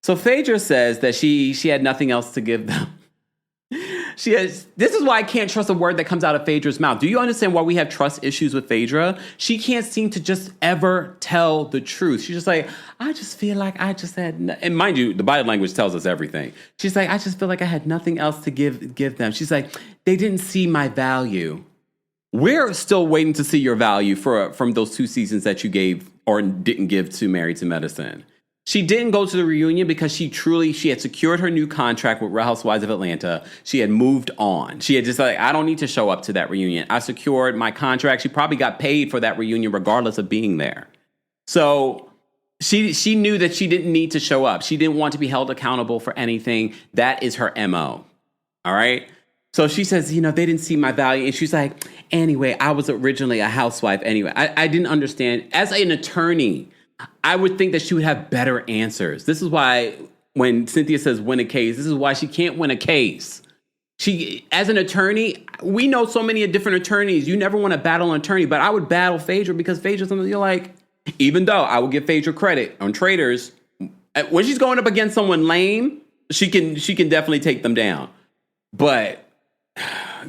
So Phaedra says that she had nothing else to give them. This is why I can't trust a word that comes out of Phaedra's mouth. Do you understand why we have trust issues with Phaedra? She can't seem to just ever tell the truth. She's just like, I just feel like I just had, and mind you, the body language tells us everything. She's like, I just feel like I had nothing else to give them. She's like, they didn't see my value. We're still waiting to see your value from those 2 seasons that you gave or didn't give to Married to Medicine. She didn't go to the reunion because she had secured her new contract with Real Housewives of Atlanta. She had moved on. She had just like, I don't need to show up to that reunion. I secured my contract. She probably got paid for that reunion regardless of being there. So she knew that she didn't need to show up. She didn't want to be held accountable for anything. That is her MO. All right? So she says, they didn't see my value. And she's like, anyway, I was originally a housewife anyway. I didn't understand. As an attorney, I would think that she would have better answers. This is why when Cynthia says win a case, this is why she can't win a case. She, as an attorney, we know so many different attorneys. You never want to battle an attorney, but I would battle Phaedra because Phaedra's something you're like, even though I will give Phaedra credit on Traitors, when she's going up against someone lame, she can definitely take them down. But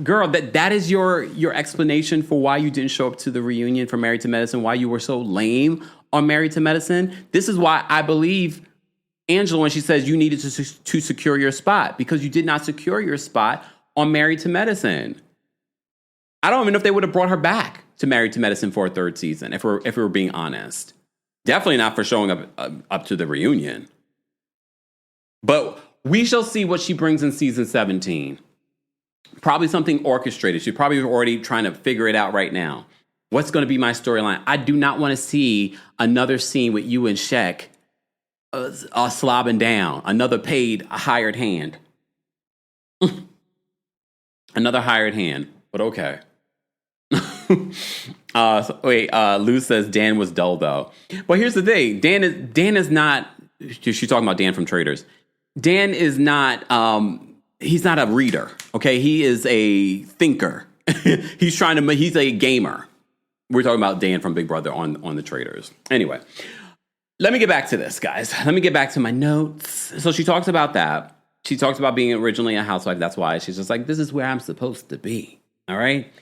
girl, that is your explanation for why you didn't show up to the reunion for Married to Medicine, why you were so lame on Married to Medicine. This is why I believe Angela when she says you needed to secure your spot, because you did not secure your spot on Married to Medicine. I don't even know if they would have brought her back to Married to Medicine for a 3rd season, if we were being honest. Definitely not for showing up to the reunion. But we shall see what she brings in season 17. Probably something orchestrated. She's probably already trying to figure it out right now. What's going to be my storyline? I do not want to see another scene with you and Shaq slobbing down. Another paid hired hand. Another hired hand. But okay. Lou says Dan was dull though. Well, here's the thing. Dan is not. She's talking about Dan from Traitors. Dan is not. He's not a reader. Okay, he is a thinker. He's a gamer. We're talking about Dan from Big Brother on the Traitors. Anyway, let me get back to this, guys. Let me get back to my notes. So she talks about that. She talks about being originally a housewife. That's why she's just like, this is where I'm supposed to be. All right.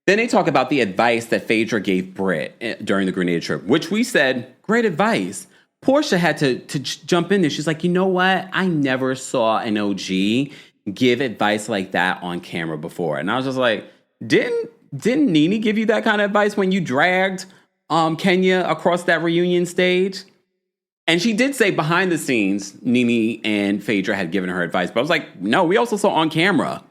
Then they talk about the advice that Phaedra gave Britt during the Grenada trip, which we said, great advice. Porsha had to jump in there. She's like, you know what? I never saw an OG give advice like that on camera before. And I was just like, didn't Nene give you that kind of advice when you dragged Kenya across that reunion stage? And she did say behind the scenes, Nene and Phaedra had given her advice. But I was like, no, we also saw on camera.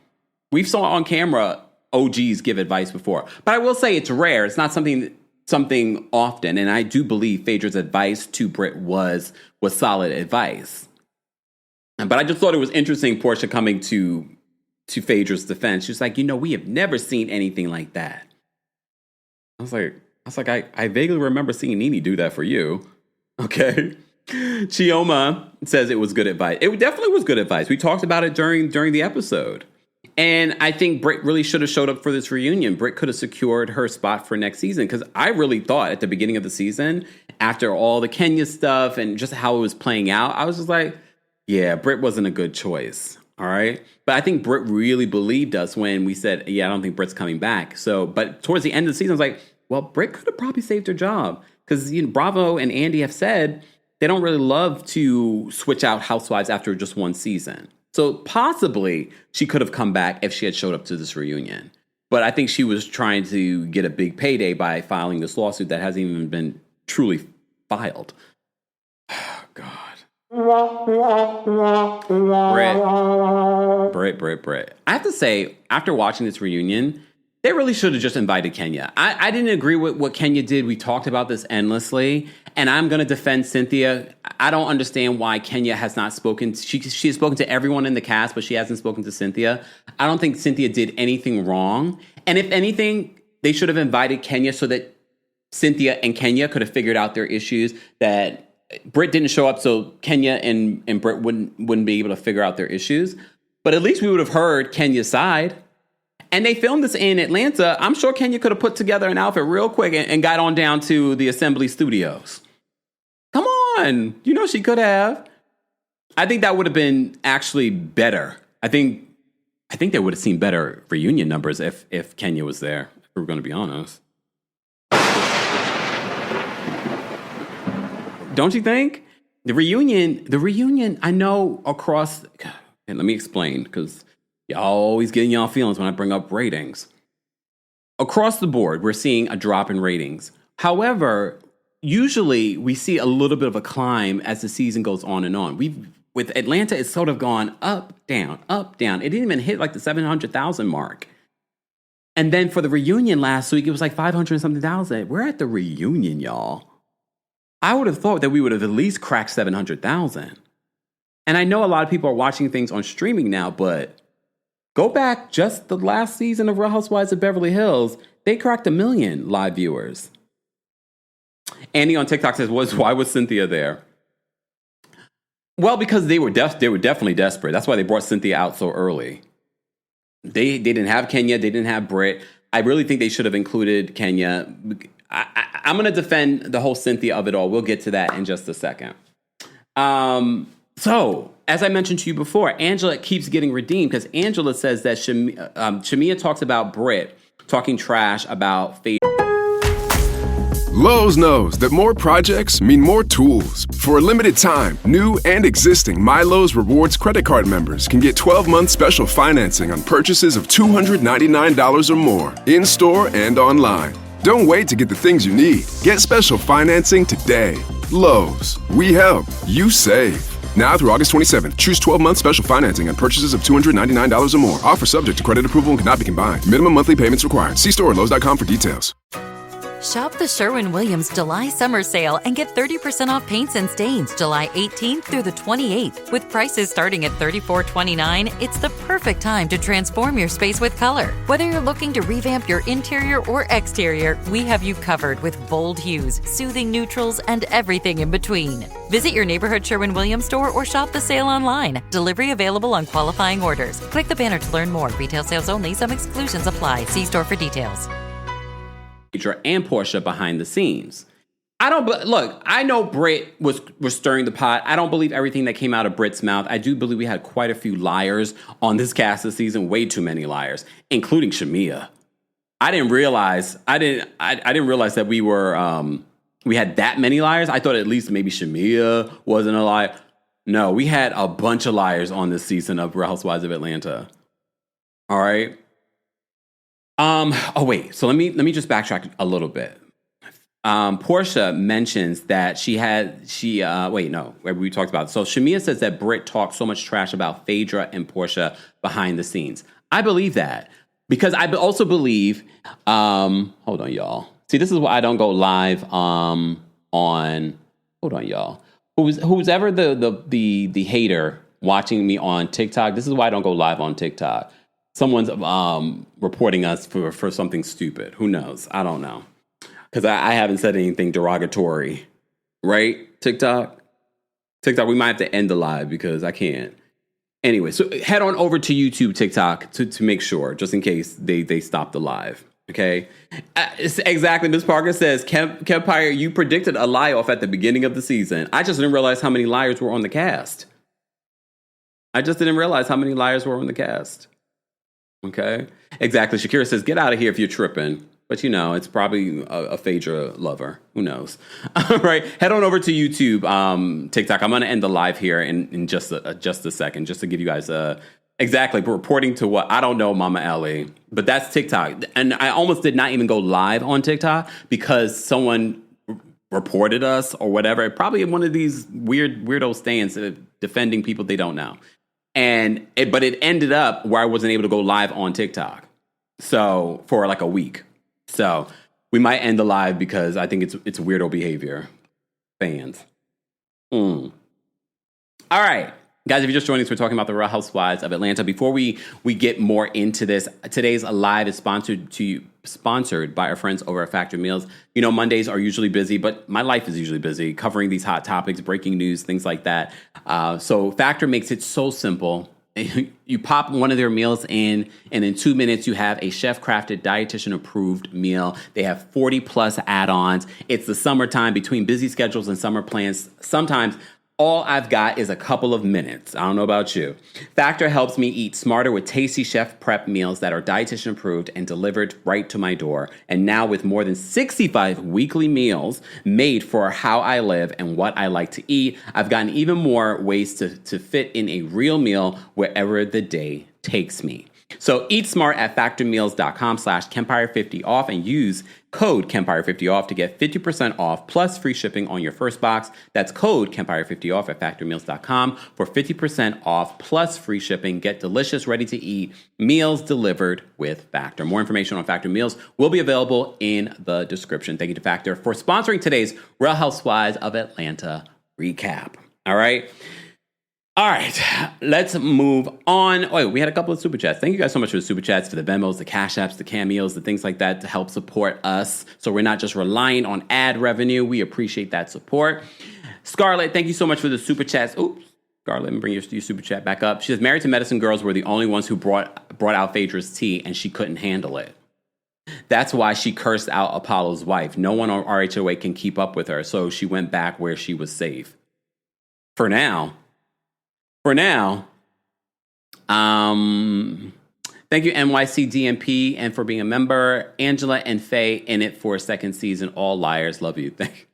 We saw on camera OGs give advice before. But I will say it's rare. It's not something often. And I do believe Phaedra's advice to Britt was solid advice. But I just thought it was interesting, Porsha coming to Phaedra's defense. She was like, we have never seen anything like that. I was like, I vaguely remember seeing Nene do that for you. Okay. Chioma says it was good advice. It definitely was good advice. We talked about it during the episode. And I think Britt really should have showed up for this reunion. Britt could have secured her spot for next season, because I really thought at the beginning of the season, after all the Kenya stuff and just how it was playing out, I was just like, yeah, Britt wasn't a good choice. All right. But I think Britt really believed us when we said, yeah, I don't think Britt's coming back. But towards the end of the season, I was like, well, Britt could have probably saved her job, because Bravo and Andy have said they don't really love to switch out housewives after just one season. So possibly she could have come back if she had showed up to this reunion. But I think she was trying to get a big payday by filing this lawsuit that hasn't even been truly filed. Oh, God. Brett. I have to say, after watching this reunion, they really should have just invited Kenya. I didn't agree with what Kenya did. We talked about this endlessly. And I'm going to defend Cynthia. I don't understand why Kenya has not spoken. She has spoken to everyone in the cast, but she hasn't spoken to Cynthia. I don't think Cynthia did anything wrong. And if anything, they should have invited Kenya so that Cynthia and Kenya could have figured out their issues, that Britt didn't show up so Kenya and Britt wouldn't be able to figure out their issues. But at least we would have heard Kenya's side. And they filmed this in Atlanta. I'm sure Kenya could have put together an outfit real quick and got on down to the Assembly Studios. Come on. She could have. I think that would have been actually better. I think I think they would have seen better reunion numbers if Kenya was there, if we're going to be honest. Don't you think? The reunion, I know across, and let me explain, because y'all always getting y'all feelings when I bring up ratings. Across the board, we're seeing a drop in ratings. However, usually we see a little bit of a climb as the season goes on and on. With Atlanta, it's sort of gone up, down, up, down. It didn't even hit like the 700,000 mark. And then for the reunion last week, it was like 500 and something thousand. We're at the reunion, y'all. I would have thought that we would have at least cracked 700,000. And I know a lot of people are watching things on streaming now, but go back just the last season of Real Housewives of Beverly Hills, they cracked 1 million live viewers. Annie on TikTok says, why was Cynthia there? Well, because they were definitely desperate. That's why they brought Cynthia out so early. They didn't have Kenya. They didn't have Britt. I really think they should have included Kenya. I'm going to defend the whole Cynthia of it all. We'll get to that in just a second. So, as I mentioned to you before, Angela keeps getting redeemed because Angela says that Shamea talks about Britt talking trash about Faith. Lowe's knows that more projects mean more tools. For a limited time, new and existing MyLowe's Rewards credit card members can get 12-month special financing on purchases of $299 or more, in-store and online. Don't wait to get the things you need. Get special financing today. Lowe's. We help. You save. Now through August 27th, choose 12-month special financing on purchases of $299 or more. Offer subject to credit approval and cannot be combined. Minimum monthly payments required. See store at Lowe's.com for details. Shop the Sherwin-Williams July Summer Sale and get 30% off paints and stains July 18th through the 28th. With prices starting at $34.29, it's the perfect time to transform your space with color. Whether you're looking to revamp your interior or exterior, we have you covered with bold hues, soothing neutrals, and everything in between. Visit your neighborhood Sherwin-Williams store or shop the sale online. Delivery available on qualifying orders. Click the banner to learn more. Retail sales only. Some exclusions apply. See store for details. And Porsha behind the scenes. I know Britt was stirring the pot. I don't believe everything that came out of Britt's mouth. I do believe we had quite a few liars on this cast this season, way too many liars, including Shamea. I didn't realize that we had that many liars. I thought at least maybe Shamea wasn't a liar. No, we had a bunch of liars on this season of Real Housewives of Atlanta. All right. So let me just backtrack a little bit. Porsha mentions that we talked about it. So Shamea says that Britt talked so much trash about Phaedra and Porsha behind the scenes. I believe that because I also believe, hold on, y'all. See, this is why I don't go live, hold on, y'all. Who's ever the hater watching me on TikTok, this is why I don't go live on TikTok. Someone's reporting us for something stupid. Who knows? I don't know. Because I haven't said anything derogatory. Right? TikTok, we might have to end the live because I can't. Anyway, so head on over to YouTube, TikTok to make sure, just in case they stop the live. Okay? Exactly. Ms. Parker says, Kempire, you predicted a lie-off at the beginning of the season. I just didn't realize how many liars were on the cast. Okay, exactly. Shakira says, get out of here if you're tripping. But, it's probably a Phaedra lover. Who knows? All right. Head on over to YouTube, TikTok. I'm going to end the live here in just a second, just to give you guys exactly reporting to what I don't know, Mama Ellie. But that's TikTok. And I almost did not even go live on TikTok because someone reported us or whatever. Probably in one of these weirdo stands defending people they don't know. But it ended up where I wasn't able to go live on TikTok. So for like a week. So we might end the live because I think it's weirdo behavior. Fans. All right. Guys, if you're just joining us, we're talking about the Real Housewives of Atlanta. Before we get more into this, today's live is sponsored by our friends over at Factor Meals. Mondays are usually busy, but my life is usually busy covering these hot topics, breaking news, things like that. So Factor makes it so simple. You pop one of their meals in, and in 2 minutes, you have a chef-crafted, dietitian-approved meal. They have 40-plus add-ons. It's the summertime between busy schedules and summer plans. Sometimes all I've got is a couple of minutes. I don't know about you. Factor helps me eat smarter with tasty chef prep meals that are dietitian approved and delivered right to my door. And now with more than 65 weekly meals made for how I live and what I like to eat, I've gotten even more ways to fit in a real meal wherever the day takes me. So eat smart at factormeals.com/Kempire50 off and use code Kempire50 off to get 50% off plus free shipping on your first box. That's code Kempire50 off at factormeals.com for 50% off plus free shipping. Get delicious, ready to eat meals delivered with Factor. More information on Factor meals will be available in the description. Thank you to Factor for sponsoring today's Real Housewives of Atlanta recap. All right, let's move on. Oh, we had a couple of super chats. Thank you guys so much for the super chats, for the Venmos, the Cash Apps, the Cameos, the things like that to help support us. So we're not just relying on ad revenue. We appreciate that support. Scarlett, thank you so much for the super chats. Oops. Scarlett, let me bring your super chat back up. She says, Married to Medicine girls were the only ones who brought out Phaedra's tea, and she couldn't handle it. That's why she cursed out Apollo's wife. No one on RHOA can keep up with her, so she went back where she was safe. For now, thank you, NYCDMP, and for being a member. Angela and Faye in it for a second season. All liars. Love you. Thank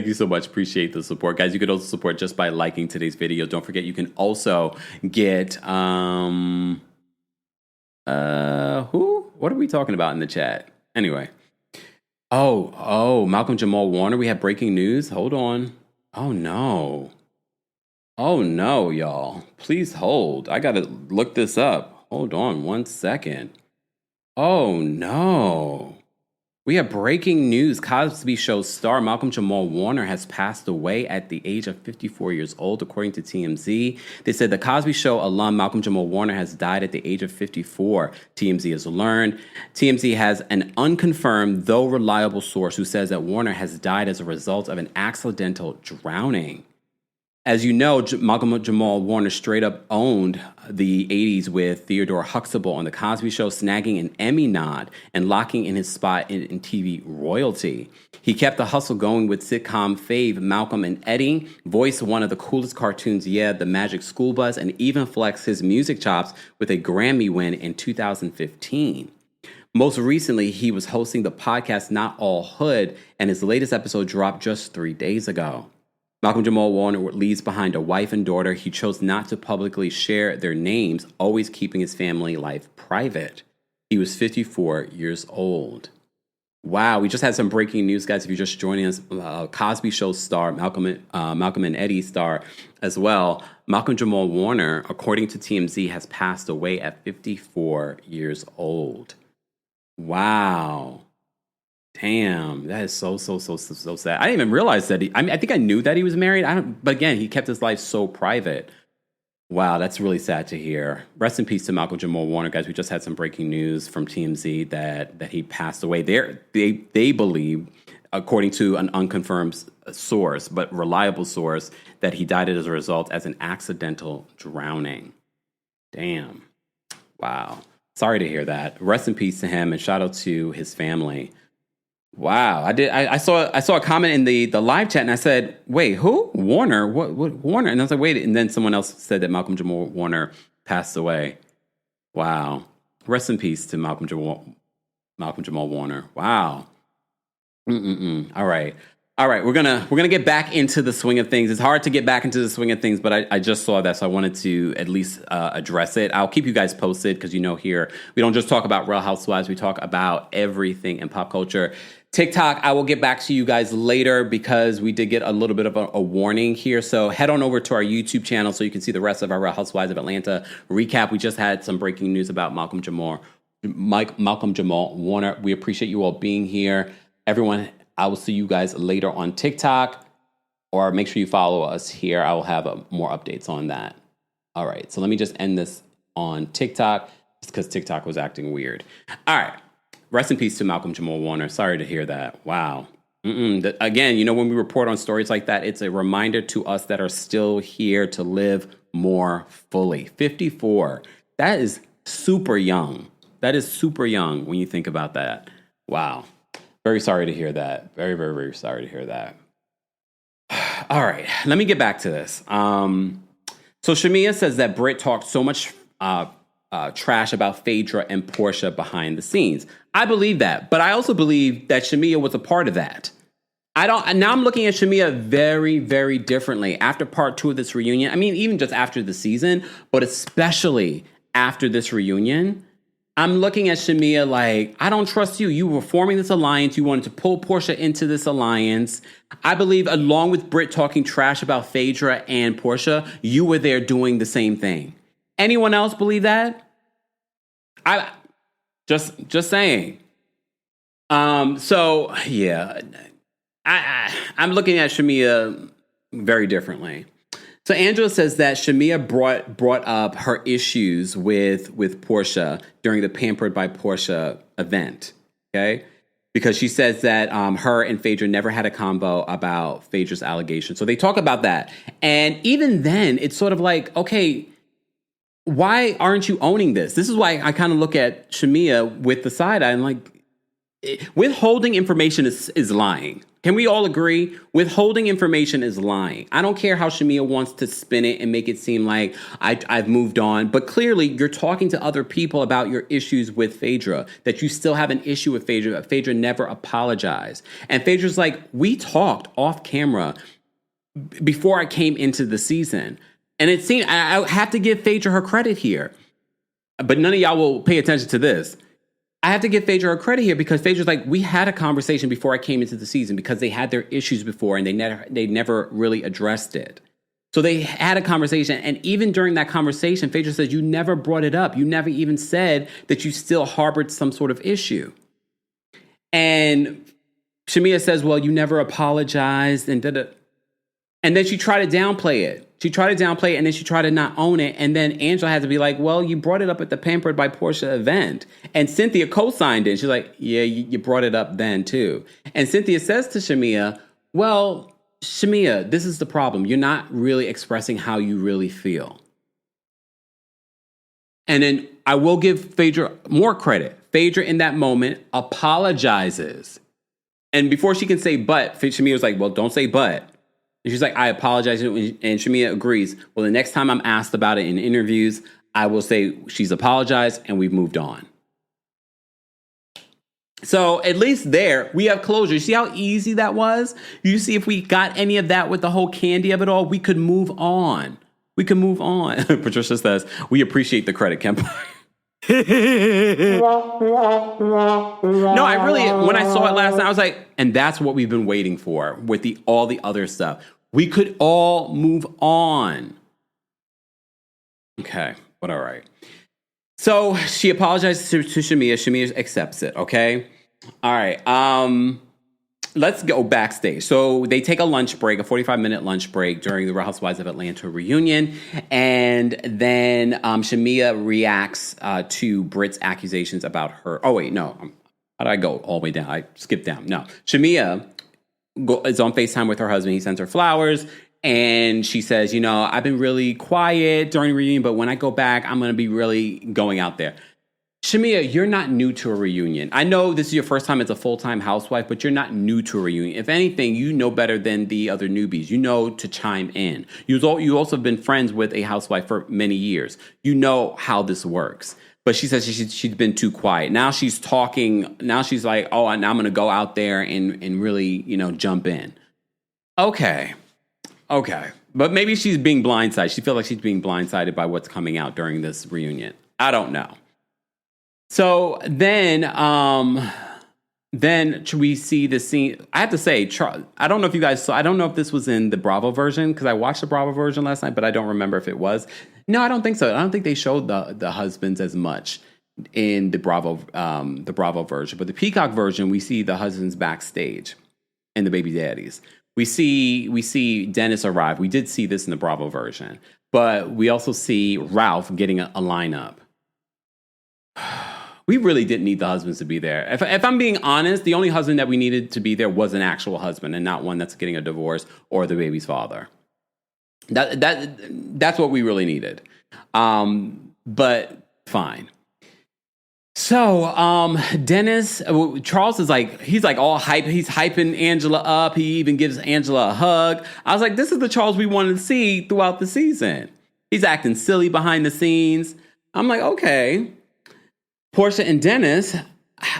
you so much. Appreciate the support. Guys, you could also support just by liking today's video. Don't forget, you can also get, who? What are we talking about in the chat? Anyway. Oh, Malcolm-Jamal Warner. We have breaking news. Hold on. Oh, no, y'all. Please hold. I got to look this up. Hold on 1 second. Oh, no. We have breaking news. Cosby Show star Malcolm-Jamal Warner has passed away at the age of 54 years old, according to TMZ. They said the Cosby Show alum Malcolm-Jamal Warner has died at the age of 54, TMZ has learned. TMZ has an unconfirmed, though reliable source who says that Warner has died as a result of an accidental drowning. As you know, Malcolm-Jamal Warner straight up owned the 80s with Theodore Huxtable on The Cosby Show, snagging an Emmy nod and locking in his spot in TV royalty. He kept the hustle going with sitcom fave Malcolm and Eddie, voiced one of the coolest cartoons, The Magic School Bus, and even flexed his music chops with a Grammy win in 2015. Most recently, he was hosting the podcast Not All Hood, and his latest episode dropped just 3 days ago. Malcolm-Jamal Warner leaves behind a wife and daughter. He chose not to publicly share their names, always keeping his family life private. He was 54 years old. Wow, we just had some breaking news, guys. If you're just joining us, Cosby Show star, Malcolm and Eddie star as well. Malcolm-Jamal Warner, according to TMZ, has passed away at 54 years old. Wow. Damn, that is so sad. I didn't even realize that I think I knew that he was married. But again, he kept his life so private. Wow, that's really sad to hear. Rest in peace to Malcolm-Jamal Warner, guys. We just had some breaking news from TMZ that he passed away. They believe, according to an unconfirmed source, but reliable source, that he died as a result as an accidental drowning. Damn. Wow. Sorry to hear that. Rest in peace to him, and shout out to his family. Wow, I saw a comment in the live chat, and I said, "Wait, who? Warner? What Warner?" And I was like, "Wait," and then someone else said that Malcolm-Jamal Warner passed away. Wow, rest in peace to Malcolm-Jamal Warner. Wow. All right. We're gonna get back into the swing of things. It's hard to get back into the swing of things, but I just saw that, so I wanted to at least address it. I'll keep you guys posted because here we don't just talk about Real Housewives. We talk about everything in pop culture. TikTok, I will get back to you guys later because we did get a little bit of a warning here. So head on over to our YouTube channel so you can see the rest of our Real Housewives of Atlanta recap. We just had some breaking news about Malcolm-Jamal Warner. We appreciate you all being here. Everyone, I will see you guys later on TikTok, or make sure you follow us here. I will have more updates on that. All right, so let me just end this on TikTok just because TikTok was acting weird. All right. Rest in peace to Malcolm-Jamal Warner. Sorry to hear that. Wow. Again, when we report on stories like that, it's a reminder to us that are still here to live more fully. 54. That is super young. That is super young when you think about that. Wow. Very sorry to hear that. Very, very, very sorry to hear that. All right, let me get back to this. So Shamea says that Britt talked so much trash about Phaedra and Porsha behind the scenes. I believe that, but I also believe that Shamea was a part of that. Now I'm looking at Shamea very, very differently after part 2 of this reunion. I mean, even just after the season, but especially after this reunion, I'm looking at Shamea like, I don't trust you. You were forming this alliance. You wanted to pull Porsha into this alliance. I believe, along with Britt talking trash about Phaedra and Porsha, you were there doing the same thing. Anyone else believe that? I just saying. So yeah, I'm looking at Shamea very differently. So Angela says that Shamea brought up her issues with Porsha during the Pampered by Porsha event, okay? Because she says that her and Phaedra never had a combo about Phaedra's allegations. So they talk about that. And even then, it's sort of like, okay, why aren't you owning this? This is why I kind of look at Shamea with the side eye and like, withholding information is lying. Can we all agree? Withholding information is lying. I don't care how Shamea wants to spin it and make it seem like I've moved on, but clearly you're talking to other people about your issues with Phaedra, that you still have an issue with Phaedra. Phaedra never apologized. And Phaedra's like, we talked off camera before I came into the season. And it seemed, I have to give Phaedra her credit here, but none of y'all will pay attention to this. I have to give Phaedra her credit here because Phaedra's like, we had a conversation before I came into the season because they had their issues before and they never really addressed it. So they had a conversation. And even during that conversation, Phaedra says, you never brought it up. You never even said that you still harbored some sort of issue. And Shamea says, well, you never apologized and da-da. And then she tried to downplay it. She tried to downplay it and then she tried to not own it. And then Angela had to be like, well, you brought it up at the Pampered by Porsha event. And Cynthia co-signed it. She's like, yeah, you brought it up then too. And Cynthia says to Shamea, well, Shamea, this is the problem. You're not really expressing how you really feel. And then I will give Phaedra more credit. Phaedra in that moment apologizes. And before she can say but, Shamea was like, well, don't say but. And she's like, I apologize. And Shamea agrees. Well, the next time I'm asked about it in interviews, I will say she's apologized and we've moved on. So at least there, we have closure. See how easy that was? You see, if we got any of that with the whole candy of it all, we could move on. We could move on. Patricia says, we appreciate the credit, Kempire. No, I really, when I saw it last night, I was like, and that's what we've been waiting for with all the other stuff. We could all move on. Okay, but all right. So she apologizes to Shamea. Shamea accepts it, okay? All right, let's go backstage. So they take a lunch break, a 45-minute lunch break during the Real Housewives of Atlanta reunion. And then Shamea reacts to Britt's accusations about her. Oh, wait, no. How did I go all the way down? I skipped down. No. Shamea is on FaceTime with her husband. He sends her flowers. And she says, I've been really quiet during the reunion, but when I go back, I'm going to be really going out there. Shamea, you're not new to a reunion. I know this is your first time as a full-time housewife, but you're not new to a reunion. If anything, you know better than the other newbies. You know to chime in. You also have been friends with a housewife for many years. You know how this works. But she says she's been too quiet. Now she's talking. Now she's like, oh, and I'm going to go out there and really, jump in. Okay. But maybe she's being blindsided. She feels like she's being blindsided by what's coming out during this reunion. I don't know. So then we see the scene. I have to say, I don't know if you guys saw, I don't know if this was in the Bravo version, because I watched the Bravo version last night, but I don't remember if it was. No, I don't think so. I don't think they showed the husbands as much in the Bravo version. But the Peacock version, we see the husbands backstage and the baby daddies. We see Dennis arrive. We did see this in the Bravo version. But we also see Ralph getting a lineup. We really didn't need the husbands to be there. If I'm being honest, the only husband that we needed to be there was an actual husband and not one that's getting a divorce or the baby's father. That's what we really needed. But fine. So, Dennis, Charles is like, he's like all hype. He's hyping Angela up. He even gives Angela a hug. I was like, this is the Charles we wanted to see throughout the season. He's acting silly behind the scenes. I'm like, okay. Porsha and Dennis,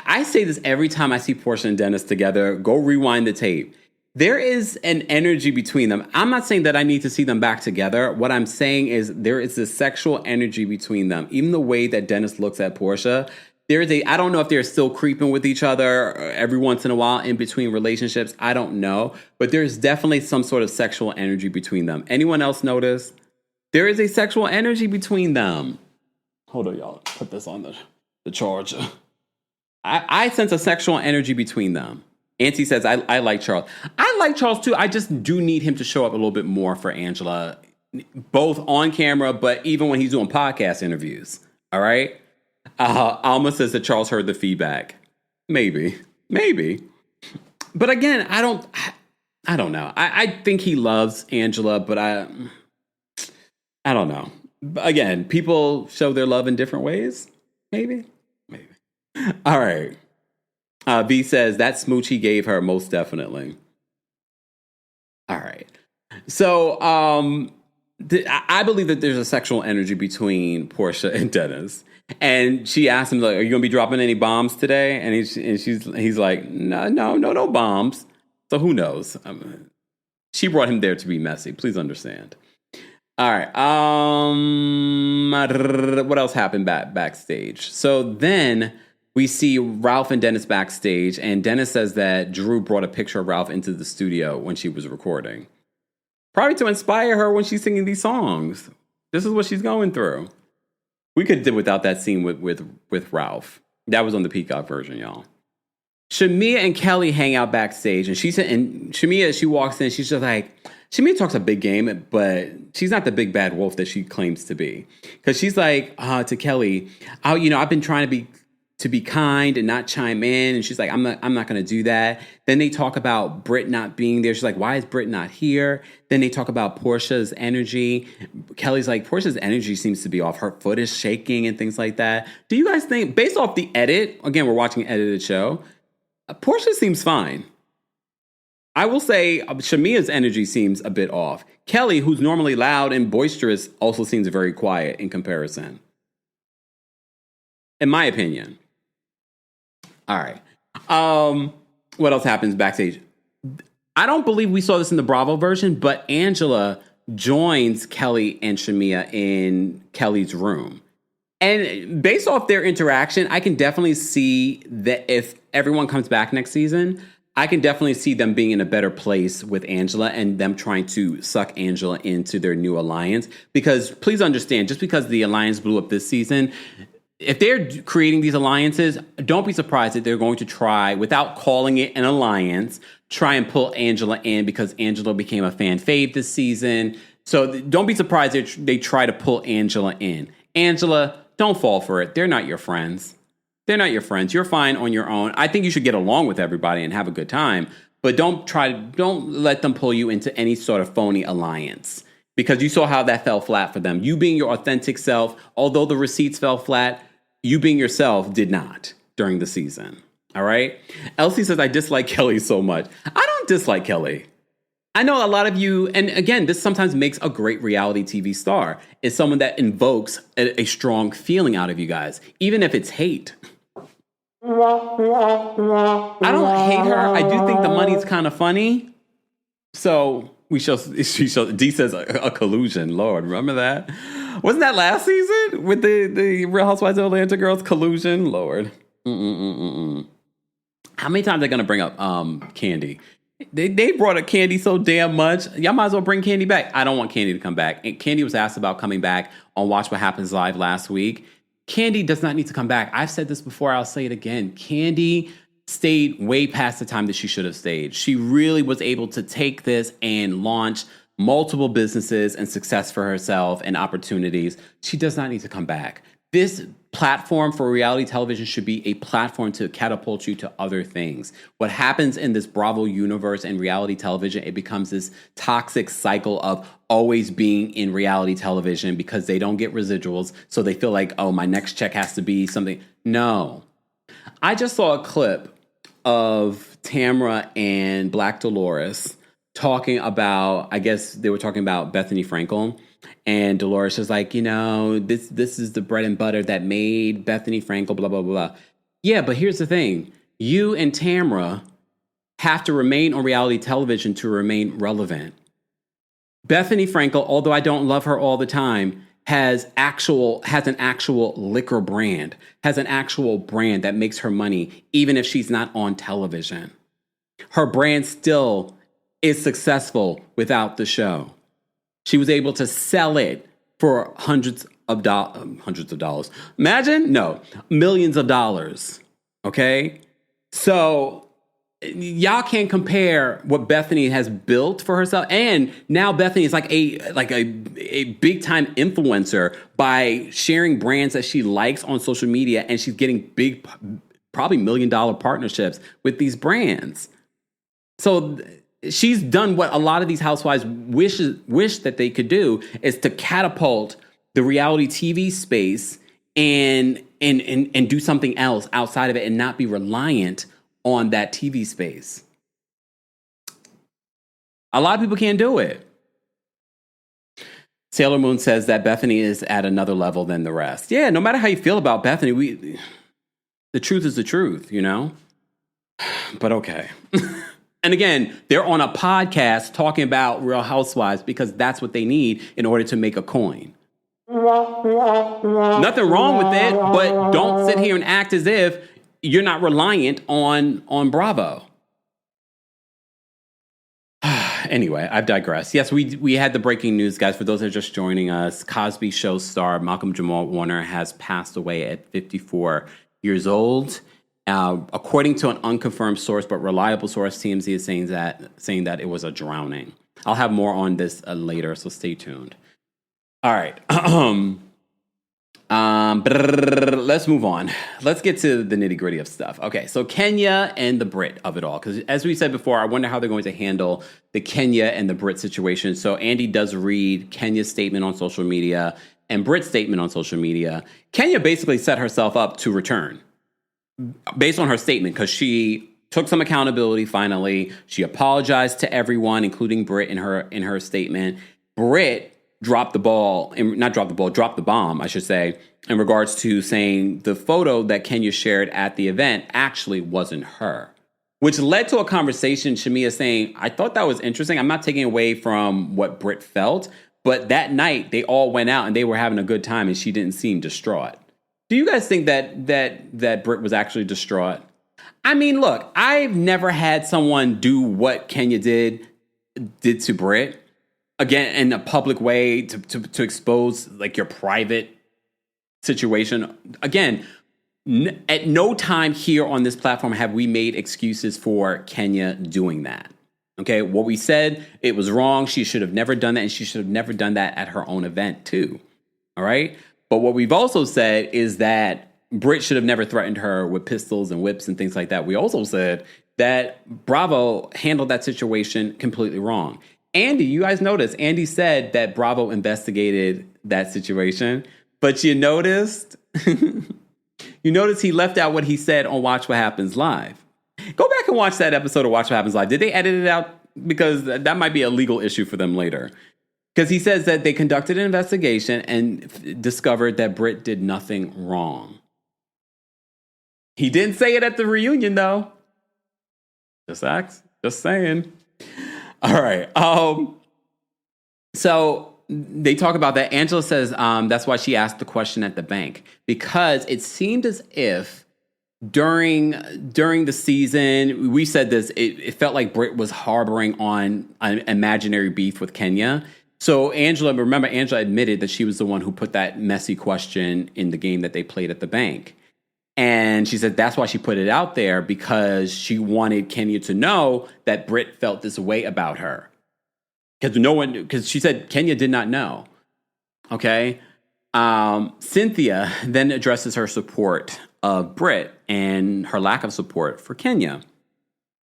I say this every time I see Porsha and Dennis together. Go rewind the tape. There is an energy between them. I'm not saying that I need to see them back together. What I'm saying is there is this sexual energy between them. Even the way that Dennis looks at Porsha, I don't know if they're still creeping with each other every once in a while in between relationships. I don't know. But there's definitely some sort of sexual energy between them. Anyone else notice? There is a sexual energy between them. Hold on, y'all. Put this on the charger. I sense a sexual energy between them. Auntie says, I like Charles. I like Charles too. I just do need him to show up a little bit more for Angela, both on camera, but even when he's doing podcast interviews. All right. Alma says that Charles heard the feedback. Maybe. But again, I don't know. I think he loves Angela, but I don't know. Again, people show their love in different ways. Maybe. All right. V says that smooch he gave her, most definitely. All right. So I believe that there's a sexual energy between Porsha and Dennis. And she asked him, like, are you going to be dropping any bombs today? And he's like, no bombs. So who knows? She brought him there to be messy. Please understand. All right. What else happened backstage? So then we see Ralph and Dennis backstage, and Dennis says that Drew brought a picture of Ralph into the studio when she was recording. Probably to inspire her when she's singing these songs. This is what she's going through. We could have did without that scene with Ralph. That was on the Peacock version, y'all. Shamea and Kelly hang out backstage, and Shamea, she walks in, she's just like, Shamea talks a big game, but she's not the big bad wolf that she claims to be. Because she's like, to Kelly, I've been trying to be kind and not chime in. And she's like, I'm not going to do that. Then they talk about Britt not being there. She's like, why is Britt not here? Then they talk about Porsha's energy. Kelly's like, Porsha's energy seems to be off. Her foot is shaking and things like that. Do you guys think, based off the edit, again, we're watching an edited show, Porsha seems fine. I will say Shamea's energy seems a bit off. Kelly, who's normally loud and boisterous, also seems very quiet in comparison. In my opinion. All right. What else happens backstage? I don't believe we saw this in the Bravo version, but Angela joins Kelly and Shamea in Kelly's room. And based off their interaction, I can definitely see that if everyone comes back next season, I can definitely see them being in a better place with Angela and them trying to suck Angela into their new alliance. Because please understand, just because the alliance blew up this season, if they're creating these alliances, don't be surprised that they're going to try, without calling it an alliance, try and pull Angela in because Angela became a fan fave this season. So don't be surprised that they try to pull Angela in. Angela, don't fall for it. They're not your friends. They're not your friends. You're fine on your own. I think you should get along with everybody and have a good time, but don't let them pull you into any sort of phony alliance because you saw how that fell flat for them. You being your authentic self, although the receipts fell flat, you being yourself did not during the season. All right. Elsie says, I dislike Kelly so much. I don't dislike Kelly. I know a lot of you, and again, this sometimes makes a great reality TV star, is someone that invokes a strong feeling out of you guys, even if it's hate. I don't hate her. I do think the money's kind of funny. So D says a collusion. Lord, remember that? Wasn't that last season with the Real Housewives of Atlanta girls? Collusion? Lord. How many times are they going to bring up Candy? They brought up Candy so damn much. Y'all might as well bring Candy back. I don't want Candy to come back. And Candy was asked about coming back on Watch What Happens Live last week. Candy does not need to come back. I've said this before. I'll say it again. Candy stayed way past the time that she should have stayed. She really was able to take this and launch multiple businesses and success for herself and opportunities. She does not need to come back. This platform for reality television should be a platform to catapult you to other things. What happens in this Bravo universe and reality television, it becomes this toxic cycle of always being in reality television because they don't get residuals. So they feel like, oh, my next check has to be something. No. I just saw a clip of Tamra and Black Dolores talking about, I guess they were talking about Bethany Frankel. And Dolores is like, this is the bread and butter that made Bethany Frankel, blah, blah, blah. Yeah, but here's the thing. You and Tamra have to remain on reality television to remain relevant. Bethany Frankel, although I don't love her all the time, has an actual liquor brand, has an actual brand that makes her money, even if she's not on television. Her brand still is successful without the show. She was able to sell it for hundreds of dollars. Imagine? No, millions of dollars. Okay? So y'all can't compare what Bethany has built for herself. And now Bethany is like a big time influencer by sharing brands that she likes on social media, and she's getting big, probably $1 million partnerships with these brands. So she's done what a lot of these housewives wish that they could do, is to catapult the reality TV space and do something else outside of it and not be reliant on that TV space. A lot of people can't do it. Sailor Moon says that Bethany is at another level than the rest. Yeah, no matter how you feel about Bethany, the truth is the truth, But okay. And again, they're on a podcast talking about Real Housewives because that's what they need in order to make a coin. Nothing wrong with it, but don't sit here and act as if you're not reliant on Bravo. Anyway, I've digressed. Yes, we had the breaking news, guys. For those that are just joining us, Cosby Show star Malcolm-Jamal Warner has passed away at 54 years old. According to an unconfirmed source, but reliable source, TMZ is saying that it was a drowning. I'll have more on this later, so stay tuned. All right. Let's move on. Let's get to the nitty gritty of stuff. Okay, so Kenya and the Brit of it all. Because as we said before, I wonder how they're going to handle the Kenya and the Brit situation. So Andy does read Kenya's statement on social media and Brit's statement on social media. Kenya basically set herself up to return based on her statement, because she took some accountability finally. She apologized to everyone, including Brit, in her statement. Brit dropped the bomb, I should say, in regards to saying the photo that Kenya shared at the event actually wasn't her, which led to a conversation, Shamea saying, I thought that was interesting. I'm not taking away from what Brit felt, but that night they all went out and they were having a good time and she didn't seem distraught. Do you guys think that Brit was actually distraught? I mean, look, I've never had someone do what Kenya did to Brit, again, in a public way to expose like your private situation. Again, at no time here on this platform have we made excuses for Kenya doing that. Okay, what we said, it was wrong. She should have never done that, and she should have never done that at her own event too. All right? But what we've also said is that Brit should have never threatened her with pistols and whips and things like that. We also said that Bravo handled that situation completely wrong. Andy, you guys noticed, Andy said that Bravo investigated that situation, but you noticed he left out what he said on Watch What Happens Live. Go back and watch that episode of Watch What Happens Live. Did they edit it out? Because that might be a legal issue for them later. Because he says that they conducted an investigation and discovered that Brit did nothing wrong. He didn't say it at the reunion, though. Just saying. All right. So they talk about that. Angela says that's why she asked the question at the bank, because it seemed as if during the season, we said this, it felt like Brit was harboring on an imaginary beef with Kenya. So Angela admitted that she was the one who put that messy question in the game that they played at the bank. And she said that's why she put it out there, because she wanted Kenya to know that Brit felt this way about her. because she said Kenya did not know. Okay. Cynthia then addresses her support of Britt and her lack of support for Kenya.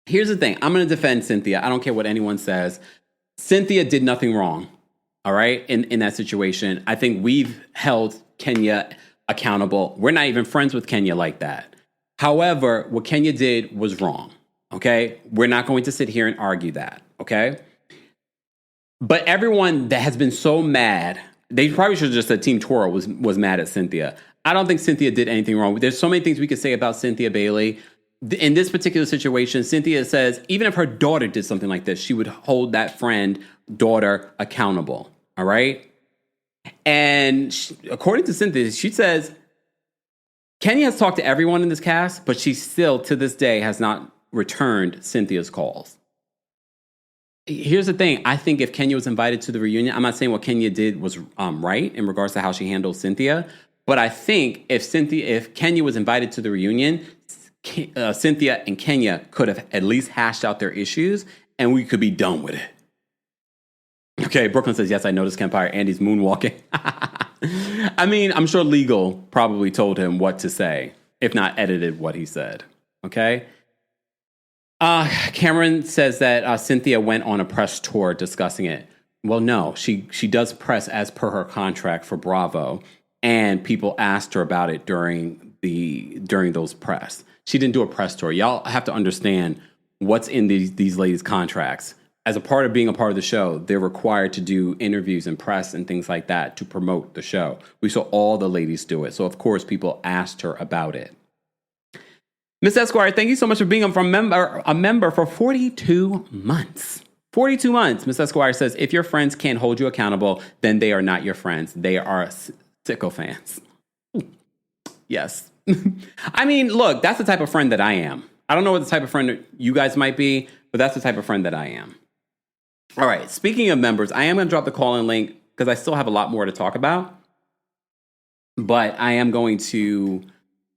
Here's the thing. I'm going to defend Cynthia. I don't care what anyone says. Cynthia did nothing wrong. All right. In that situation, I think we've held Kenya accountable. We're not even friends with Kenya like that. However, what Kenya did was wrong. Okay. We're not going to sit here and argue that. Okay. But everyone that has been so mad, they probably should have just said Team Toro was mad at Cynthia. I don't think Cynthia did anything wrong. There's so many things we could say about Cynthia Bailey. In this particular situation, Cynthia says even if her daughter did something like this, she would hold that daughter accountable. All right. And according to Cynthia, she says Kenya has talked to everyone in this cast, but she still to this day has not returned Cynthia's calls. Here's the thing. I think if Kenya was invited to the reunion, I'm not saying what Kenya did was right in regards to how she handled Cynthia, but I think if Kenya was invited to the reunion, Cynthia and Kenya could have at least hashed out their issues and we could be done with it. Okay, Brooklyn says, yes, I noticed Kempire. Andy's moonwalking. I mean, I'm sure legal probably told him what to say, if not edited what he said. Okay. Cameron says that Cynthia went on a press tour discussing it. Well, no, she does press as per her contract for Bravo, and people asked her about it during those press. She didn't do a press tour. Y'all have to understand what's in these ladies' contracts. As a part of being a part of the show, they're required to do interviews and press and things like that to promote the show. We saw all the ladies do it. So, of course, people asked her about it. Miss Esquire, thank you so much for being a member for 42 months. 42 months. Miss Esquire says, if your friends can't hold you accountable, then they are not your friends. They are sycophants. Yes. I mean, look, that's the type of friend that I am. I don't know what the type of friend that you guys might be, but that's the type of friend that I am. All right. Speaking of members, I am going to drop the call-in link because I still have a lot more to talk about. But I am going to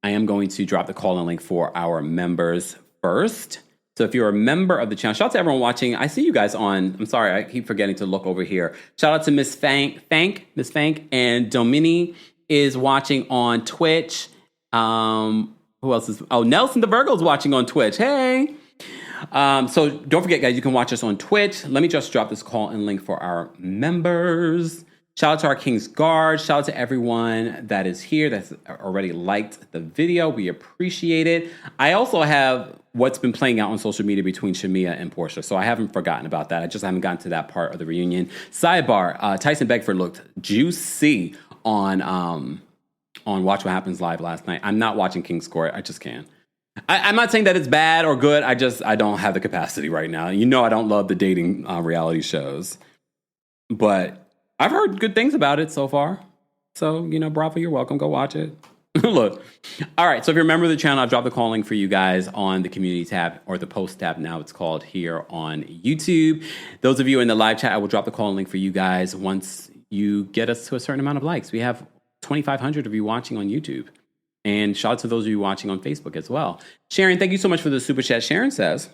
drop the call-in link for our members first. So if you're a member of the channel, shout out to everyone watching. I see you guys on. I'm sorry, I keep forgetting to look over here. Shout out to Miss Fank, and Domini is watching on Twitch. Who else is? Oh, Nelson the Virgo's watching on Twitch. Hey. So don't forget, guys, you can watch us on Twitch. Let me just drop this call-in link for our members. Shout out to our King's Guard. Shout out to everyone that is here that's already liked the video. We appreciate it. I also have what's been playing out on social media between Shamea and Porsha, so I haven't forgotten about that. I just haven't gotten to that part of the reunion. Sidebar, Tyson Beckford looked juicy on Watch What Happens Live last night. I'm not watching King's Court. I just can't. I'm not saying that it's bad or good. I don't have the capacity right now. You know I don't love the dating reality shows. But I've heard good things about it so far. So, Bravo, you're welcome. Go watch it. Look. All right. So if you're a member of the channel, I've dropped the call link for you guys on the community tab or the post tab. Now it's called here on YouTube. Those of you in the live chat, I will drop the call link for you guys once you get us to a certain amount of likes. We have 2,500 of you watching on YouTube. And shout out to those of you watching on Facebook as well. Sharon, thank you so much for the super chat. Sharon says,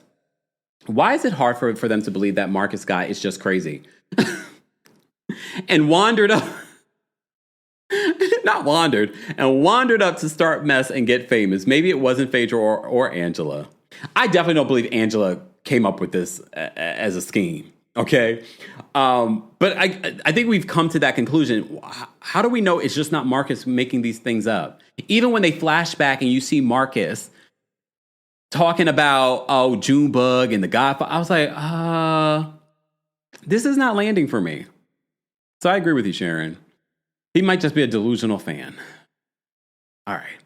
why is it hard for them to believe that Marcus guy is just crazy? And wandered up to start mess and get famous. Maybe it wasn't Phaedra or Angela. I definitely don't believe Angela came up with this as a scheme. Okay. But I think we've come to that conclusion. How do we know it's just not Marcus making these things up? Even when they flash back and you see Marcus talking about, Junebug and the Godfather, I was like, this is not landing for me. So I agree with you, Sharon. He might just be a delusional fan. All right.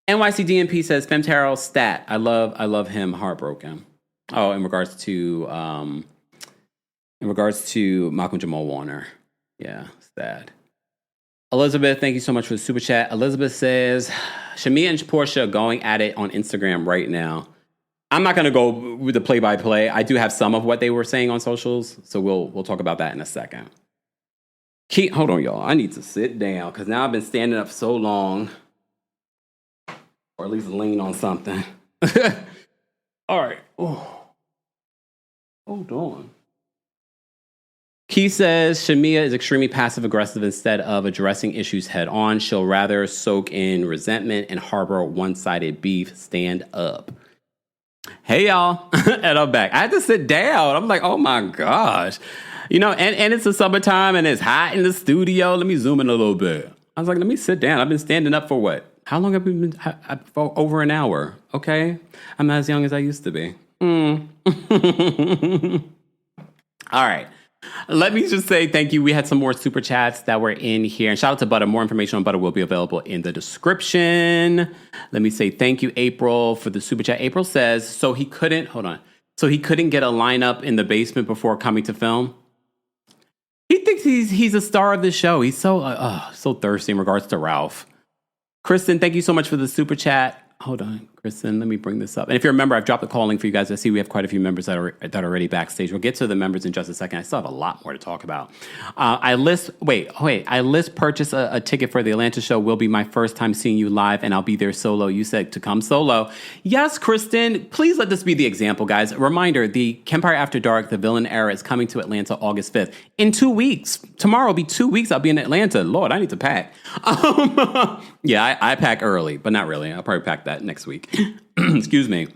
NYC DMP says, Femtaro stat. I love him. Heartbroken. Oh, in regards to Malcolm-Jamal Warner. Yeah, sad. Elizabeth, thank you so much for the super chat. Elizabeth says, Shamea and Porsha going at it on Instagram right now. I'm not going to go with the play-by-play. I do have some of what they were saying on socials, so we'll talk about that in a second. Hold on, y'all. I need to sit down because now I've been standing up so long, or at least lean on something. All right. Oh. Hold on. Keith says Shamea is extremely passive-aggressive instead of addressing issues head-on. She'll rather soak in resentment and harbor one-sided beef. Stand up. Hey, y'all. And I'm back. I had to sit down. I'm like, oh, my gosh. You know, and it's the summertime, and it's hot in the studio. Let me zoom in a little bit. I was like, let me sit down. I've been standing up for what? How long have we been? For over an hour. Okay. I'm not as young as I used to be. All right. Let me just say thank you. We had some more super chats that were in here. And shout out to Butter. More information on Butter will be available in the description. Let me say thank you, April, for the super chat. April says, so he couldn't get a lineup in the basement before coming to film. He thinks he's a star of the show. He's so thirsty in regards to Ralph. Kristen, thank you so much for the super chat. Hold on, Kristen, let me bring this up. And if you remember, I've dropped the call link for you guys. I see we have quite a few members that are already backstage. We'll get to the members in just a second. I still have a lot more to talk about. I purchase a ticket for the Atlanta show. Will be my first time seeing you live, and I'll be there solo. You said to come solo. Yes, Kristen, please let this be the example, guys. A reminder, the Kempire After Dark, the villain era, is coming to Atlanta August 5th. In 2 weeks. Tomorrow will be 2 weeks. I'll be in Atlanta. Lord, I need to pack. Yeah, I pack early, but not really. I'll probably pack that next week. Excuse me.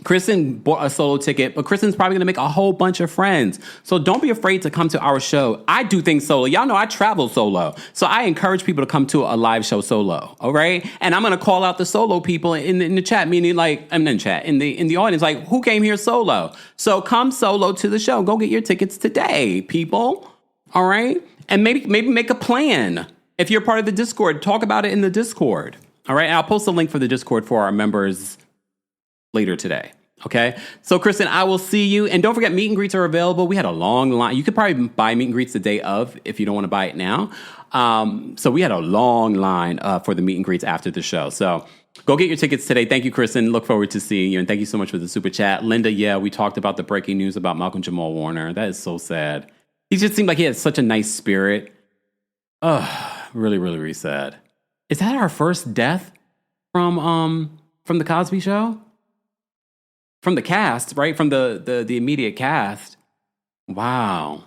Kristen bought a solo ticket, but Kristen's probably going to make a whole bunch of friends. So don't be afraid to come to our show. I do things solo. Y'all know I travel solo. So I encourage people to come to a live show solo. All right. And I'm going to call out the solo people in the chat, meaning like, I'm in chat, in the audience, like who came here solo? So come solo to the show. Go get your tickets today, people. All right. And maybe make a plan. If you're part of the Discord, talk about it in the Discord. All right. And I'll post a link for the Discord for our members later today. Okay. So, Kristen, I will see you. And don't forget, meet and greets are available. We had a long line. You could probably buy meet and greets the day of if you don't want to buy it now. So we had a long line for the meet and greets after the show. So go get your tickets today. Thank you, Kristen. Look forward to seeing you. And thank you so much for the super chat. Linda, yeah, we talked about the breaking news about Malcolm-Jamal Warner. That is so sad. He just seemed like he had such a nice spirit. Really, really, really sad. Is that our first death from the Cosby Show? From the cast, right? From the immediate cast. Wow.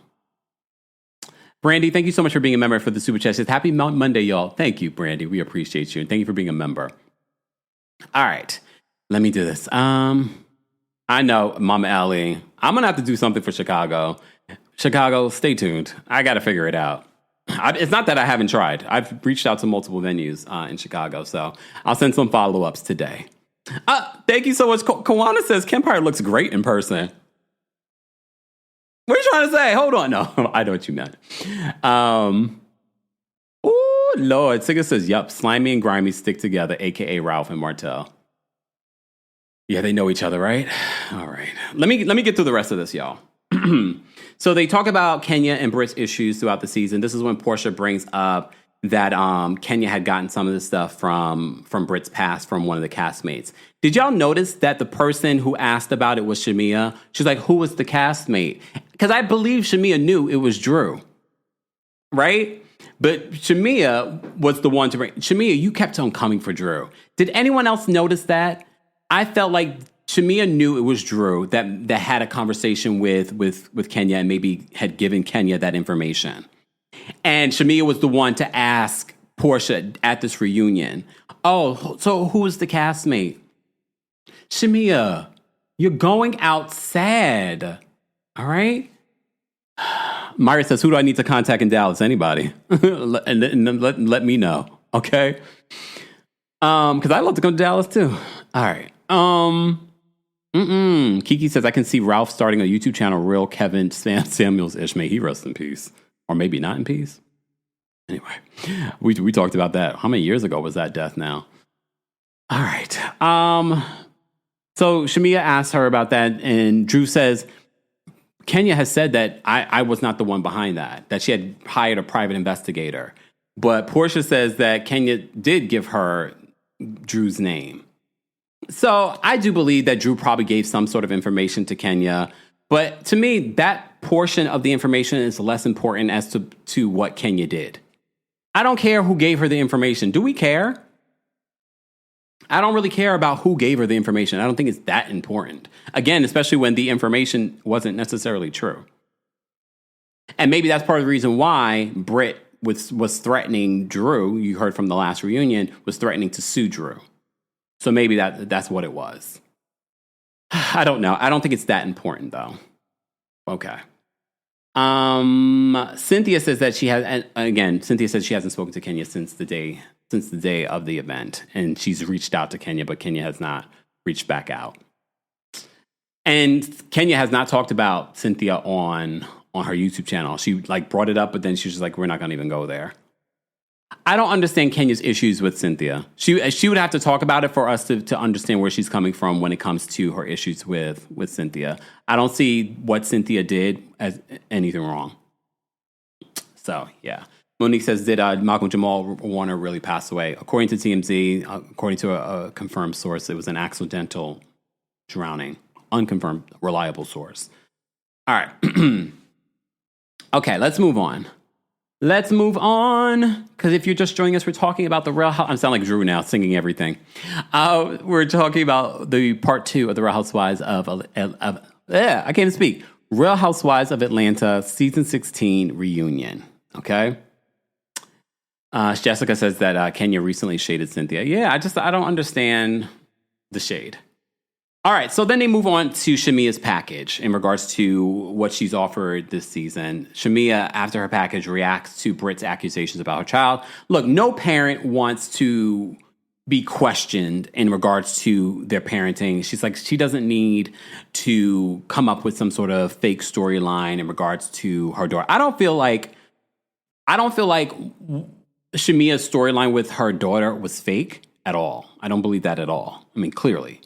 Brandy, thank you so much for being a member for the Super Chat. It's Happy Monday, y'all. Thank you, Brandy. We appreciate you. And thank you for being a member. All right. Let me do this. I know, Mama Allie. I'm going to have to do something for Chicago. Chicago, stay tuned. I got to figure it out. It's not that I haven't tried. I've reached out to multiple venues in Chicago, so I'll send some follow-ups today. Thank you so much. Kawana says Kempire looks great in person. What are you trying to say? Hold on. No, I know what you meant. Oh, Lord. Sigga says, yup, Slimy and Grimy stick together, a.k.a. Ralph and Martell. Yeah, they know each other, right? All right. Let me get through the rest of this, y'all. So they talk about Kenya and Brit's issues throughout the season. This is when Porsha brings up that Kenya had gotten some of this stuff from Brit's past from one of the castmates. Did y'all notice that the person who asked about it was Shamea? She's like, who was the castmate? Because I believe Shamea knew it was Drew, right? But Shamea was the one to bring... Shamea, you kept on coming for Drew. Did anyone else notice that? I felt like Shamea knew it was Drew that had a conversation with Kenya and maybe had given Kenya that information. And Shamea was the one to ask Porsha at this reunion, oh, so who was the castmate? Shamea, you're going out sad. All right? Myra says, who do I need to contact in Dallas? Anybody. and let me know. Okay? Because I'd love to come to Dallas too. All right. Kiki says, I can see Ralph starting a YouTube channel, Real Kevin Samuels-ish. May he rest in peace. Or maybe not in peace. Anyway, we talked about that. How many years ago was that death now? All right. So Shamea asked her about that, and Drew says, Kenya has said that I was not the one behind that she had hired a private investigator. But Porsha says that Kenya did give her Drew's name. So I do believe that Drew probably gave some sort of information to Kenya. But to me, that portion of the information is less important as to what Kenya did. I don't care who gave her the information. Do we care? I don't really care about who gave her the information. I don't think it's that important. Again, especially when the information wasn't necessarily true. And maybe that's part of the reason why Britt was threatening Drew. You heard from the last reunion, was threatening to sue Drew. So maybe that's what it was. I don't know. I don't think it's that important, though. Okay. Cynthia says that she has, and again, Cynthia says she hasn't spoken to Kenya since the day of the event, and she's reached out to Kenya, but Kenya has not reached back out. And Kenya has not talked about Cynthia on her YouTube channel. She brought it up, but then she's just like, we're not going to even go there. I don't understand Kenya's issues with Cynthia. She would have to talk about it for us to understand where she's coming from when it comes to her issues with Cynthia. I don't see what Cynthia did as anything wrong. So, yeah. Monique says, did Malcolm-Jamal Warner really pass away? According to TMZ, according to a confirmed source, it was an accidental drowning. Unconfirmed, reliable source. All right. Okay, let's move on. Because if you're just joining us, we're talking about the Real House. I sound like Drew now, singing everything. We're talking about the part 2 of the Real Housewives of I can't even speak. Real Housewives of Atlanta, season 16 reunion. Okay. Jessica says that Kenya recently shaded Cynthia. Yeah, I don't understand the shade. All right, so then they move on to Shamea's package in regards to what she's offered this season. Shamea, after her package, reacts to Britt's accusations about her child. Look, no parent wants to be questioned in regards to their parenting. She's like, she doesn't need to come up with some sort of fake storyline in regards to her daughter. I don't feel like Shamea's storyline with her daughter was fake at all. I don't believe that at all. I mean, clearly.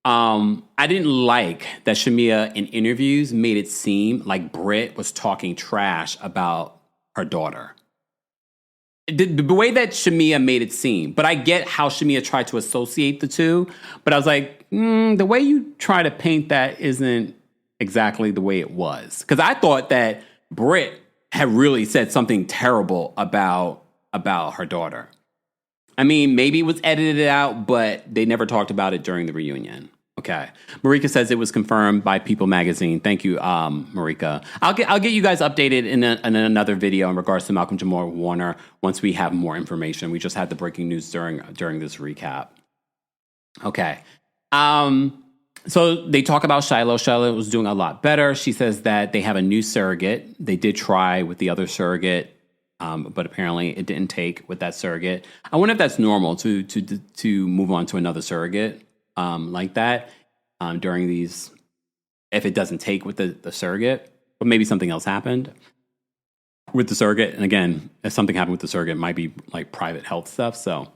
I didn't like that Shamea in interviews made it seem like Britt was talking trash about her daughter. The way that Shamea made it seem, but I get how Shamea tried to associate the two, but I was like, the way you try to paint that isn't exactly the way it was. Because I thought that Britt had really said something terrible about her daughter. I mean, maybe it was edited out, but they never talked about it during the reunion. Okay. Marika says it was confirmed by People Magazine. Thank you, Marika. I'll get you guys updated in another video in regards to Malcolm-Jamal Warner once we have more information. We just had the breaking news during this recap. Okay. So they talk about Shiloh. Shiloh was doing a lot better. She says that they have a new surrogate. They did try with the other surrogate. But apparently it didn't take with that surrogate. I wonder if that's normal to move on to another surrogate like that during these, if it doesn't take with the surrogate, but maybe something else happened with the surrogate. And again, if something happened with the surrogate, it might be like private health stuff. So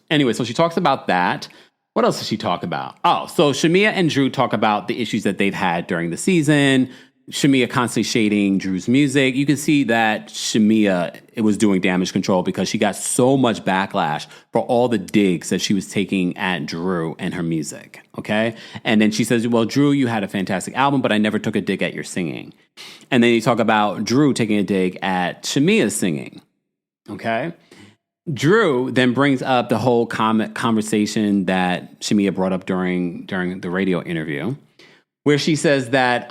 anyway, so she talks about that. What else does she talk about? Oh, so Shamea and Drew talk about the issues that they've had during the season. Shamea constantly shading Drew's music. You can see that Shamea, it was doing damage control because she got so much backlash for all the digs that she was taking at Drew and her music. Okay. And then she says, well, Drew, you had a fantastic album, but I never took a dig at your singing. And then you talk about Drew taking a dig at Shamea's singing. Okay. Drew then brings up the whole conversation that Shamea brought up during the radio interview, where she says that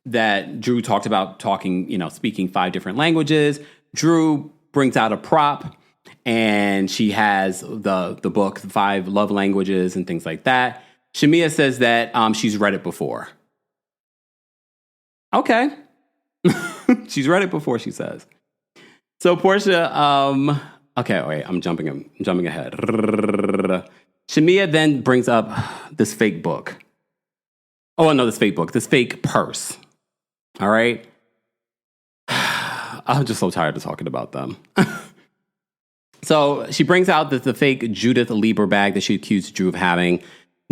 that Drew talked about speaking 5 different languages. Drew brings out a prop, and she has the book, The 5 Love Languages and things like that. Shamea says that she's read it before. Okay. She's read it before, she says. So Porsha, okay, wait, I'm jumping ahead. Shamea then brings up this fake book. Oh, no, this fake purse. All right. I'm just so tired of talking about them. So she brings out the fake Judith Lieber bag that she accused Drew of having.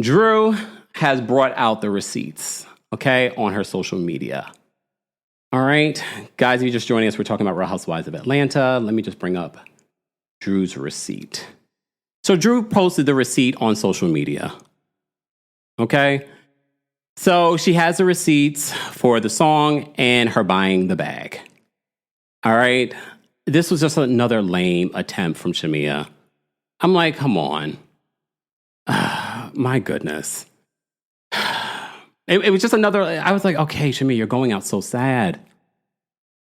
Drew has brought out the receipts, okay, on her social media. All right. Guys, if you're just joining us, we're talking about Real Housewives of Atlanta. Let me just bring up Drew's receipt. So Drew posted the receipt on social media. Okay. So she has the receipts for the song and her buying the bag. All right. This was just another lame attempt from Shamea. I'm like, come on. My goodness. It was just another, I was like, okay, Shamea, you're going out so sad.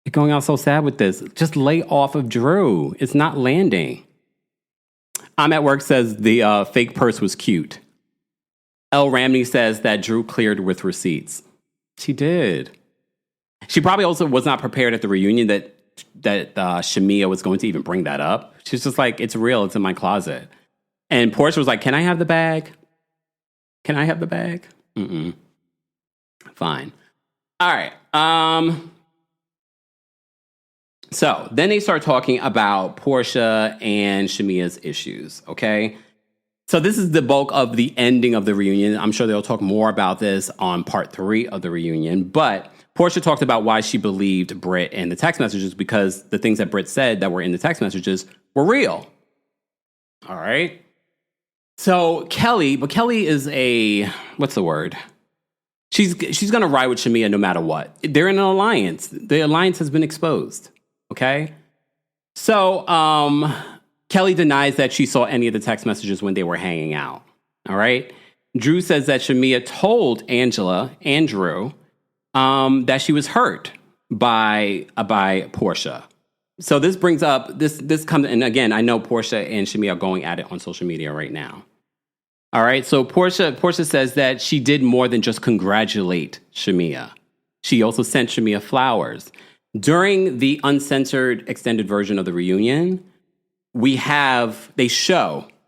You're going out so sad with this. Just lay off of Drew. It's not landing. I'm at Work says the fake purse was cute. L. Ramney says that Drew cleared with receipts. She did. She probably also was not prepared at the reunion that Shamea was going to even bring that up. She's just like, it's real. It's in my closet. And Porsha was like, can I have the bag? Can I have the bag? Mm-mm. Fine. All right. So then they start talking about Porsha and Shamea's issues, okay? So this is the bulk of the ending of the reunion. I'm sure they'll talk more about this on part 3 of the reunion. But Porsha talked about why she believed Britt and the text messages because the things that Britt said that were in the text messages were real. All right? So Kelly is what's the word? She's going to ride with Shamea no matter what. They're in an alliance. The alliance has been exposed. Okay? So Kelly denies that she saw any of the text messages when they were hanging out. All right? Drew says that Shamea told Angela and Drew that she was hurt by Porsha. So this brings up, this comes, and again, I know Porsha and Shamea are going at it on social media right now. All right, so Porsha says that she did more than just congratulate Shamea. She also sent Shamea flowers. During the uncensored extended version of the reunion, they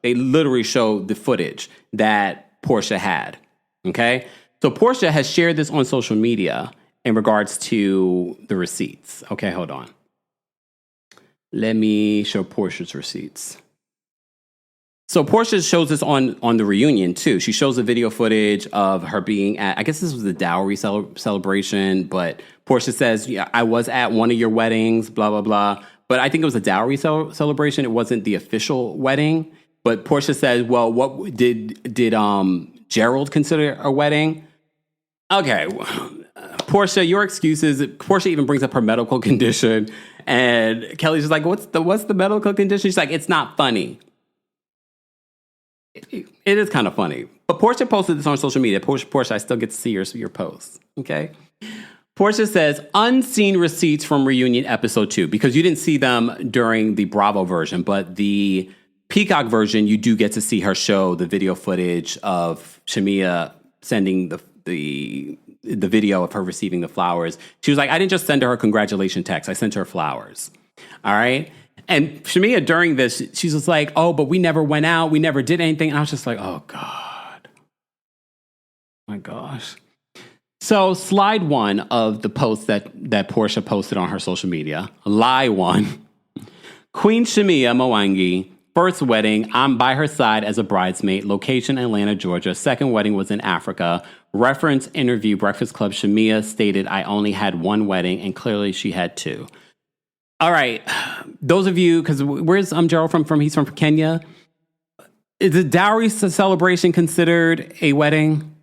literally show the footage that Porsha had, okay? So Porsha has shared this on social media in regards to the receipts. Okay, hold on. Let me show Porsha's receipts. So Porsha shows this on the reunion, too. She shows the video footage of her being at, I guess this was the dowry celebration, but Porsha says, yeah, I was at one of your weddings, blah, blah, blah. But I think it was a dowry celebration. It wasn't the official wedding. But Porsha says, well, what did Gerald consider a wedding? Okay, Porsha, your excuses. Porsha even brings up her medical condition. And Kelly's just like, what's the medical condition? She's like, it's not funny. It is kind of funny. But Porsha posted this on social media. Porsha, I still get to see your posts. Okay. Porsha says, unseen receipts from reunion episode 2, because you didn't see them during the Bravo version, but the Peacock version, you do get to see her show the video footage of Shamea sending the video of her receiving the flowers. She was like, I didn't just send her a congratulation text. I sent her flowers. All right. And Shamea, during this, she's just like, oh, but we never went out. We never did anything. And I was just like, oh, God. My gosh. So slide 1 of the post that Porsha posted on her social media. Lie 1. Queen Shamea Mwangi, first wedding, I'm by her side as a bridesmaid. Location, Atlanta, Georgia. Second wedding was in Africa. Reference interview, Breakfast Club. Shamea stated, I only had one wedding, and clearly she had 2. All right, those of you, because where's Gerald from? He's from Kenya. Is the dowry celebration considered a wedding?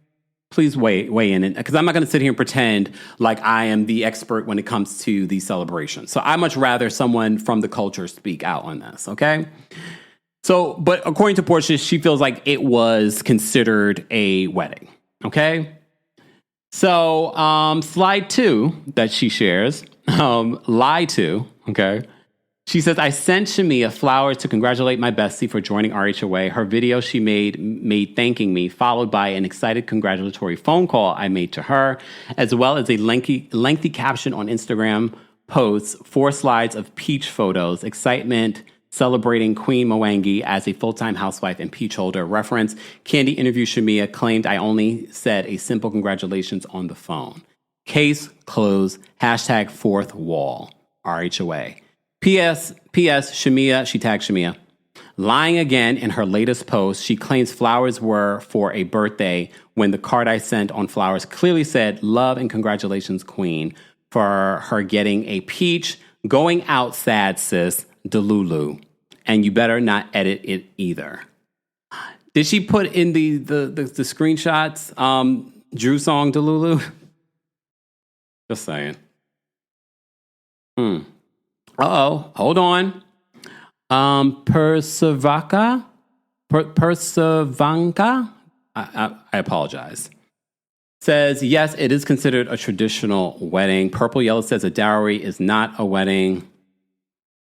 Please weigh in, because I'm not going to sit here and pretend like I am the expert when it comes to these celebrations. So I much rather someone from the culture speak out on this, okay? So, but according to Porsha, she feels like it was considered a wedding, okay? So slide 2 that she shares, lie 2, okay? She says, I sent Shamea flowers to congratulate my bestie for joining RHOA. Her video she made thanking me, followed by an excited congratulatory phone call I made to her, as well as a lengthy caption on Instagram posts, 4 slides of peach photos, excitement, celebrating Queen Mwangi as a full-time housewife and peach holder. Reference, Candy interview Shamea claimed I only said a simple congratulations on the phone. Case closed. Hashtag 4th wall. RHOA. P.S. Shamea, she tagged Shamea. Lying again in her latest post, she claims flowers were for a birthday when the card I sent on flowers clearly said, love and congratulations, Queen, for her getting a peach. Going out sad, sis, Delulu. And you better not edit it either. Did she put in the screenshots, Drew song, Delulu? Just saying. Uh-oh, hold on. Persevanka? I apologize. says, yes, it is considered a traditional wedding. Purple Yellow says a dowry is not a wedding.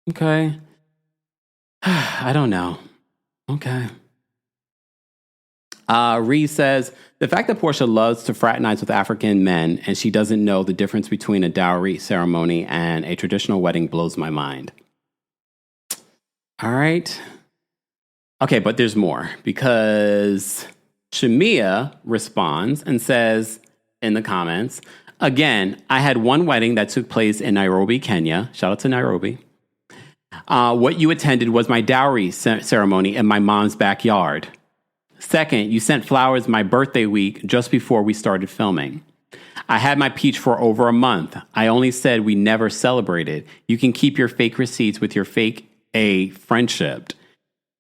Okay. I don't know. Okay. Ree says, the fact that Porsha loves to fraternize with African men and she doesn't know the difference between a dowry ceremony and a traditional wedding blows my mind. All right. Okay, but there's more because Shamea responds and says in the comments, again, I had one wedding that took place in Nairobi, Kenya. Shout out to Nairobi. What you attended was my dowry ceremony in my mom's backyard. Second, you sent flowers my birthday week just before we started filming. I had my peach for over a month. I only said we never celebrated. You can keep your fake receipts with your fake A friendship.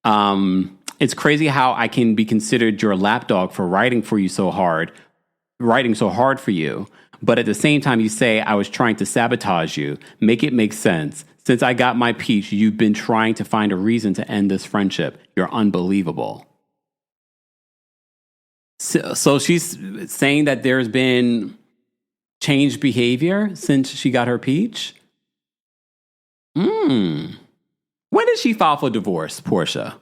It's crazy how I can be considered your lapdog for writing so hard for you. But at the same time, you say I was trying to sabotage you. Make it make sense. Since I got my peach, you've been trying to find a reason to end this friendship. You're unbelievable. So she's saying that there's been changed behavior since she got her peach? When did she file for divorce, Porsha?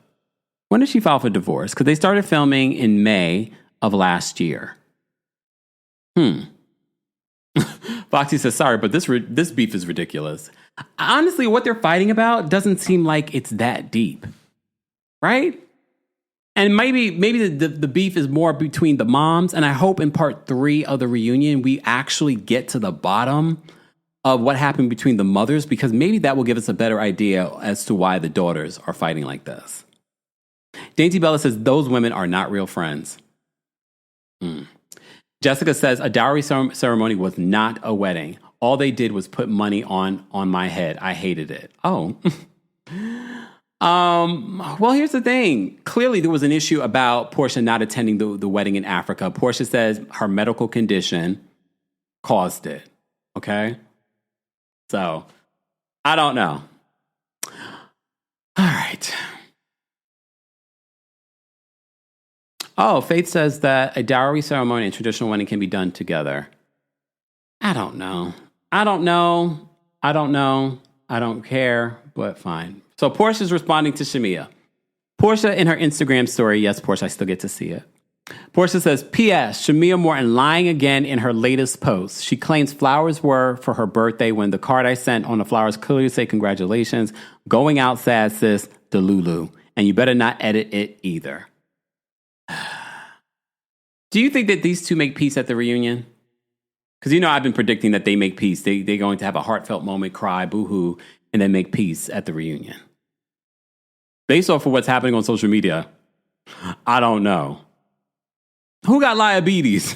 When did she file for divorce? Because they started filming in May of last year. Foxy says, sorry, but this beef is ridiculous. Honestly, what they're fighting about doesn't seem like it's that deep, right? And maybe the beef is more between the moms, and I hope in part 3 of the reunion, we actually get to the bottom of what happened between the mothers, because maybe that will give us a better idea as to why the daughters are fighting like this. Dainty Bella says, those women are not real friends. Jessica says, a dowry ceremony was not a wedding. All they did was put money on my head. I hated it. Oh. Well, here's the thing. Clearly, there was an issue about Porsha not attending the wedding in Africa. Porsha says her medical condition caused it. Okay? So, I don't know. All right. Oh, Faith says that a dowry ceremony and traditional wedding can be done together. I don't know. I don't care, but fine. So Porsha's responding to Shamea. Porsha in her Instagram story. Yes, Porsha, I still get to see it. Porsha says, P.S. Shamea Morton lying again in her latest post. She claims flowers were for her birthday when the card I sent on the flowers clearly say congratulations. Going out sad, sis, Delulu. And you better not edit it either. Do you think that these two make peace at the reunion? Because, I've been predicting that they make peace. They're going to have a heartfelt moment, cry, boo-hoo, and then make peace at the reunion. Based off of what's happening on social media, I don't know. Who got diabetes?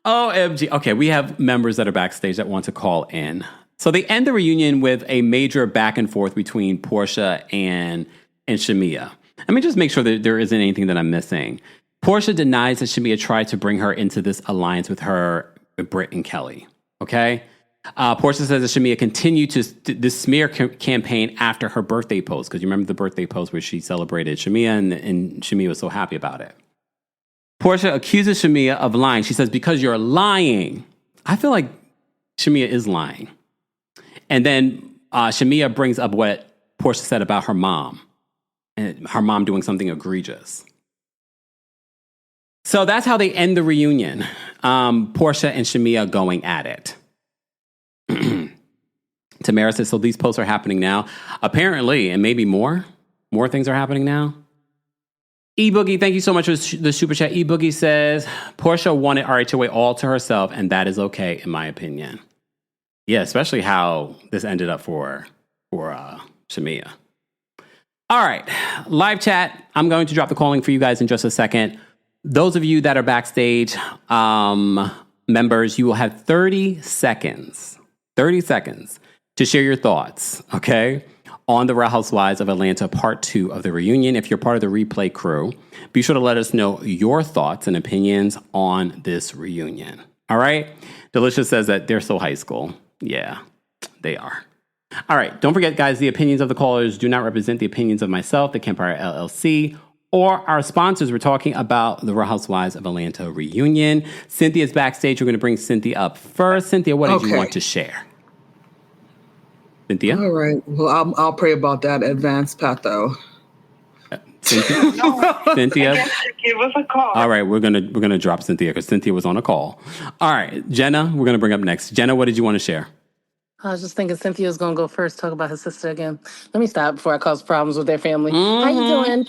OMG. Okay, we have members that are backstage that want to call in. So they end the reunion with a major back and forth between Porsha and Shamea. Let me just make sure that there isn't anything that I'm missing. Porsha denies that Shamea tried to bring her into this alliance with her, Britt and Kelly. Okay? Porsha says that Shamea continued this smear campaign after her birthday post. Because you remember the birthday post where she celebrated Shamea and Shamea was so happy about it. Porsha accuses Shamea of lying. She says, because you're lying. I feel like Shamea is lying. And then Shamea brings up what Porsha said about her mom. And her mom doing something egregious. So that's how they end the reunion. Porsha and Shamea going at it. Tamara says, so these posts are happening now. Apparently, and maybe more things are happening now. E-Boogie, thank you so much for the super chat. E-Boogie says, Porsha wanted RHOA all to herself, and that is okay, in my opinion. Yeah, especially how this ended up for Shamea. All right, live chat. I'm going to drop the calling for you guys in just a second. Those of you that are backstage members, you will have 30 seconds to share your thoughts, okay, on the Real Housewives of Atlanta Part 2 of the reunion. If you're part of the replay crew, be sure to let us know your thoughts and opinions on this reunion. All right? Delicious says that they're so high school. Yeah, they are. All right. Don't forget, guys, the opinions of the callers do not represent the opinions of myself, the Kempire LLC, or our sponsors. We're talking about the Real Housewives of Atlanta reunion. Cynthia's backstage. We're going to bring Cynthia up first. Cynthia, what did you want to share? Cynthia? All right. Well, I'll pray about that advanced patho. Cynthia? Cynthia? Give us a call. All right, we're gonna drop Cynthia because Cynthia was on a call. All right, Jenna, we're gonna bring up next. Jenna, what did you want to share? I was just thinking Cynthia was going to go first, talk about her sister again. Let me stop before I cause problems with their family. How you doing?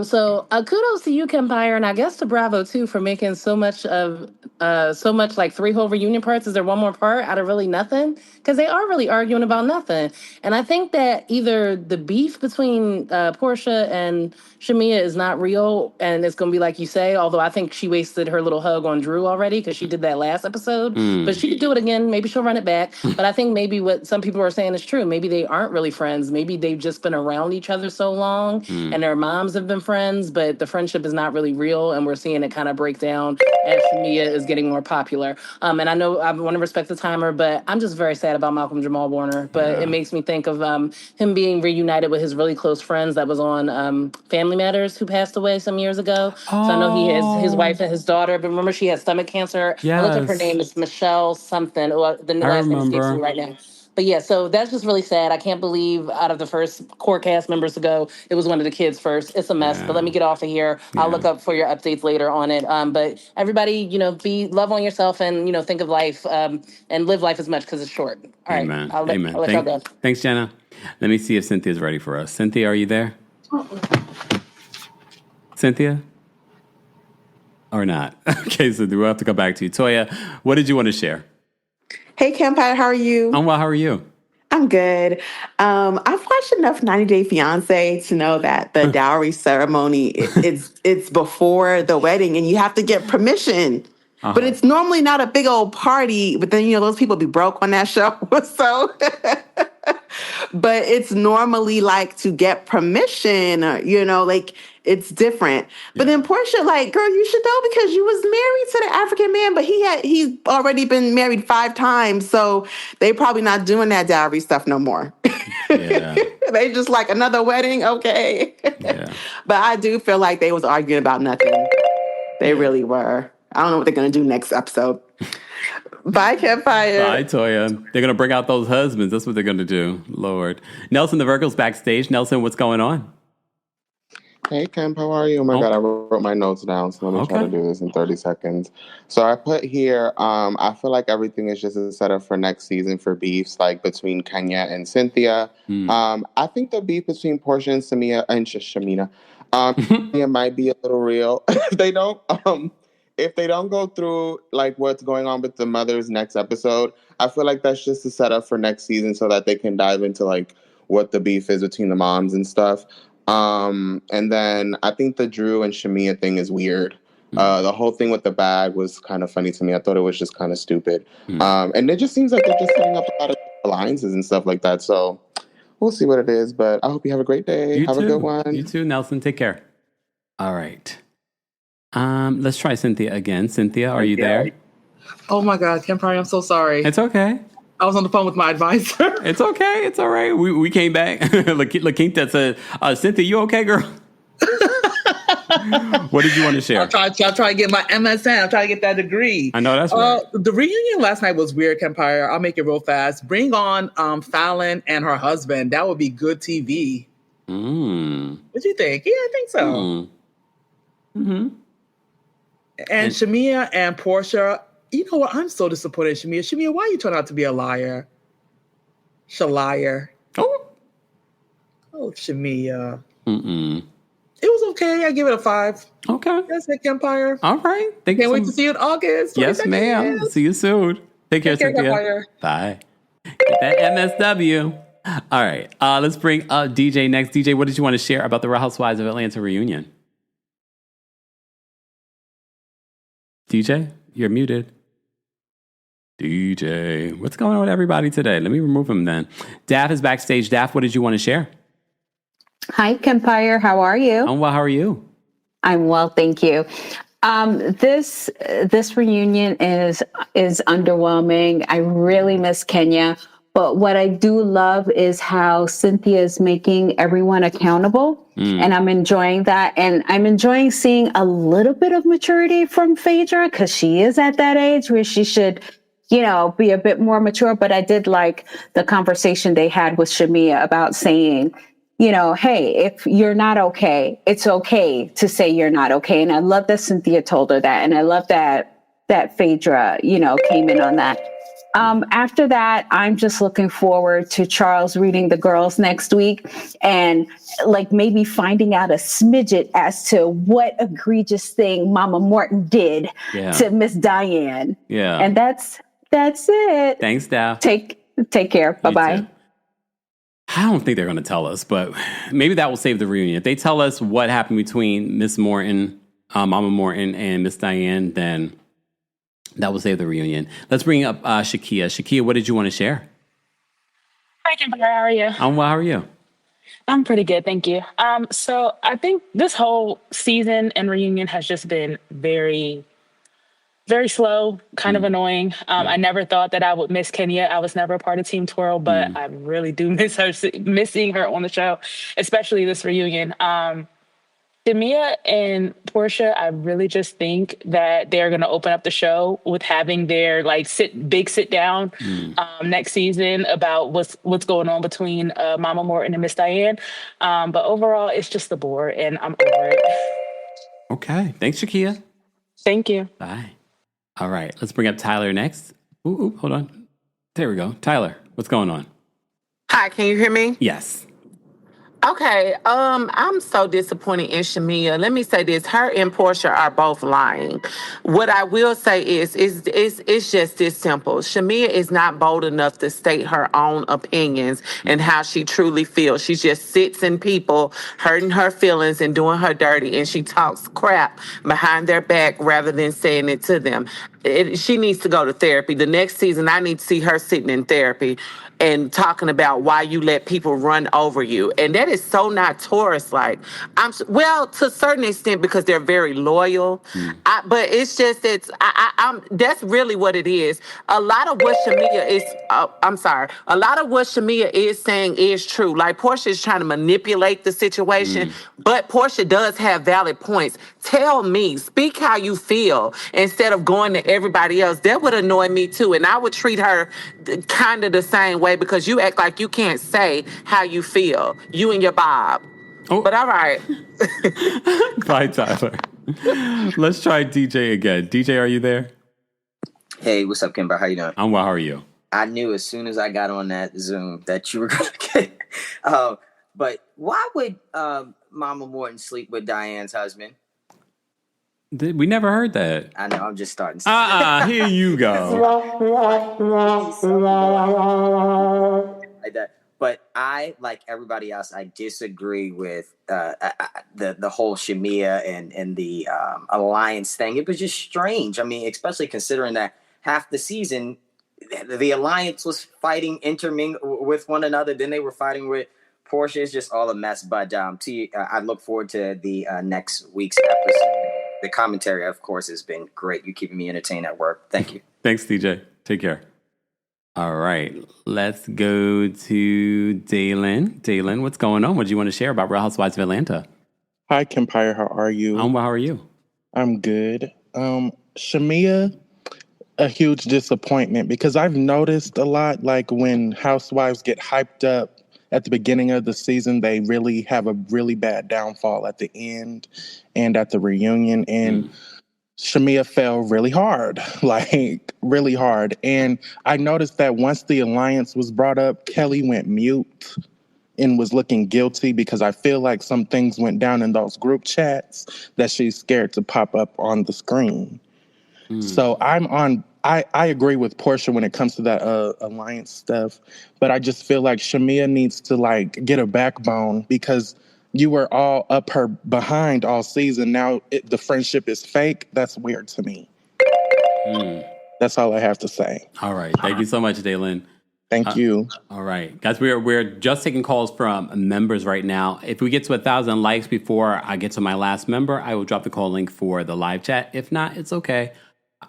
So kudos to you, Kempire, and I guess to Bravo, too, for making so much like 3 whole reunion parts. Is there one more part out of really nothing? Because they are really arguing about nothing. And I think that either the beef between Porsha and Shamea is not real, and it's going to be like you say, although I think she wasted her little hug on Drew already because she did that last episode. But she could do it again. Maybe she'll run it back. But I think maybe what some people are saying is true. Maybe they aren't really friends. Maybe they've just been around each other so long and their moms have been friends, but the friendship is not really real. And we're seeing it kind of break down as Shamea is getting more popular. And I know I want to respect the timer, but I'm just very sad about Malcolm-Jamal Warner. But it makes me think of him being reunited with his really close friends that was on Family Matters, who passed away some years ago. So I know he has his wife and his daughter, but remember she had stomach cancer. Yes. I looked up her name. It's Michelle something. The last name escapes me right now. But yeah, so that's just really sad. I can't believe out of the first core cast members to go, it was one of the kids first. It's a mess, but let me get off of here. I'll look up for your updates later on it. But everybody, love on yourself and, think of life and live life as much because it's short. All right. Amen. I'll let y'all go. Thanks, Jenna. Let me see if Cynthia's ready for us. Cynthia, are you there? Cynthia? Or not? Okay, so we'll have to go back to you. Toya, what did you want to share? Hey, Kempire, how are you? I'm well. How are you? I'm good. I've watched enough 90 Day Fiance to know that the dowry ceremony, it's before the wedding and you have to get permission. But it's normally not a big old party. But then, those people be broke on that show. So, but it's normally like to get permission, it's different. But then Porsha, girl, you should know because you was married to the African man, but he's already been married 5 times. So they probably not doing that dowry stuff no more. Yeah. They just like another wedding. Okay. Yeah. But I do feel like they was arguing about nothing. They really were. I don't know what they're going to do next episode. Bye, Kempire. Bye, Toya. They're going to bring out those husbands. That's what they're going to do. Lord. Nelson, the Virgo's backstage. Nelson, what's going on? Hey, Kemp, how are you? Oh, my God, I wrote my notes down, so let me try to do this in 30 seconds. So I put here, I feel like everything is just a setup for next season for beefs, between Kenya and Cynthia. I think the beef between Porsha and Shamea, it might be a little real. If they don't go through what's going on with the mothers next episode, I feel like that's just a setup for next season so that they can dive into what the beef is between the moms and stuff. And then I think the Drew and Shamea thing is weird. The whole thing with the bag was kind of funny to me. I thought it was just kind of stupid. And it just seems like they're just setting up a lot of alliances and stuff like that. So we'll see what it is. But I hope you have a great day. Have a good one. You too, Nelson. Take care. All right. Let's try Cynthia again. Cynthia, are you there? Oh my God, Kempire, I'm so sorry. It's okay. I was on the phone with my advisor. It's okay. It's all right. We came back. LaQuinta said, Cynthia, you okay, girl? What did you want to share? I'll try to get my MSN. I'm trying to get that degree. I know, that's right. The reunion last night was weird, Kempire. I'll make it real fast. Bring on Fallon and her husband. That would be good TV. What do you think? Yeah, I think so. And Shamea and Porsha, you know what? I'm so disappointed in Shamea. Shamea, why you turn out to be a liar? Shaliar. Oh, Shamea. It was okay. I give it a 5. Okay. That's it, Kempire. All right. Can't wait to see you in August. Yes, ma'am. See you soon. Take care, Cynthia. Kempire. Bye. Get that MSW. All right. Let's bring up DJ next. DJ, what did you want to share about the Real Housewives of Atlanta reunion? DJ, you're muted. DJ, what's going on with everybody today? Let me remove him then. Daff is backstage. Daff, what did you want to share? Hi, Kempire. How are you? I'm well. How are you? I'm well, thank you. This reunion is underwhelming. I really miss Kenya. But what I do love is how Cynthia is making everyone accountable. And I'm enjoying that. And I'm enjoying seeing a little bit of maturity from Phaedra, because she is at that age where she should, be a bit more mature. But I did like the conversation they had with Shamea about saying, hey, if you're not okay, it's okay to say you're not okay. And I love that Cynthia told her that. And I love that Phaedra, came in on that. After that, I'm just looking forward to Charles reading the girls next week and maybe finding out a smidget as to what egregious thing Mama Morton did to Miss Diane. Yeah. And that's it. Thanks, Daph. Take care. Bye-bye. I don't think they're going to tell us, but maybe that will save the reunion. If they tell us what happened between Miss Morton, Mama Morton, and Miss Diane, then that will save the reunion. Let's bring up Shakia. Shakia, what did you want to share? Hi, Kempire. How are you? I'm well. How are you? I'm pretty good, thank you. So I think this whole season and reunion has just been very, very slow, kind of annoying. I never thought that I would miss Kenya. I was never a part of Team Twirl, but I really do miss her, missing her on the show, especially this reunion. Shamea and Porsha, I really just think that they're going to open up the show with having their sit down next season about what's going on between Mama Morton and Miss Diane. But overall, it's just a bore, and I'm over it. Okay. Thanks, Shakia. Thank you. Bye. All right. Let's bring up Tyler next. Ooh, hold on. There we go. Tyler, what's going on? Hi, can you hear me? Yes. Okay, I'm so disappointed in Shamea. Let me say this: her and Porsha are both lying. What I will say is it's just this simple. Shamea is not bold enough to state her own opinions and how she truly feels. She just sits in people, hurting her feelings and doing her dirty, and she talks crap behind their back rather than saying it to them. She needs to go to therapy. The next season, I need to see her sitting in therapy and talking about why you let people run over you. And that is so not Taurus-like. To a certain extent, because they're very loyal. But it's just, that's really what it is. A lot of what Shamea is saying is true. Like, Porsha is trying to manipulate the situation, but Porsha does have valid points. Tell me, speak how you feel, instead of going to everybody else. That would annoy me too. And I would treat her kind of the same way, because you act like you can't say how you feel. You and your Bob. Oh. But all right. Bye, Tyler. Let's try DJ again. DJ, are you there? Hey, what's up, Kimber? How you doing? I'm well. How are you? I knew as soon as I got on that Zoom that you were going to get. But why would Mama Morton sleep with Diane's husband? We never heard that. I know. I'm just starting. Here you go. Like that. But I, like everybody else, I disagree with the whole Shamea and the alliance thing. It was just strange. I mean, especially considering that half the season, the alliance was fighting, intermingling with one another. Then they were fighting with Porsha. It's just all a mess. But I look forward to the next week's episode. The commentary, of course, has been great. You're keeping me entertained at work. Thank you. Thanks, DJ. Take care. All right. Let's go to Dalen. Dalen, what's going on? What do you want to share about Real Housewives of Atlanta? Hi, Kempire. How are you? I'm well. How are you? I'm good. Shamea, a huge disappointment, because I've noticed a lot, like when housewives get hyped up at the beginning of the season, they really have a really bad downfall at the end and at the reunion. And Shamea fell really hard, like really hard. And I noticed that once the alliance was brought up, Kelly went mute and was looking guilty, because I feel like some things went down in those group chats that she's scared to pop up on the screen. So I agree with Porsha when it comes to that alliance stuff, but I just feel like Shamea needs to get a backbone, because you were all up her behind all season. Now the friendship is fake. That's weird to me. That's all I have to say. All right. Thank you so much, Dalen. Thank you. All right. Guys, we're just taking calls from members right now. If we get to 1,000 likes before I get to my last member, I will drop the call link for the live chat. If not, it's okay.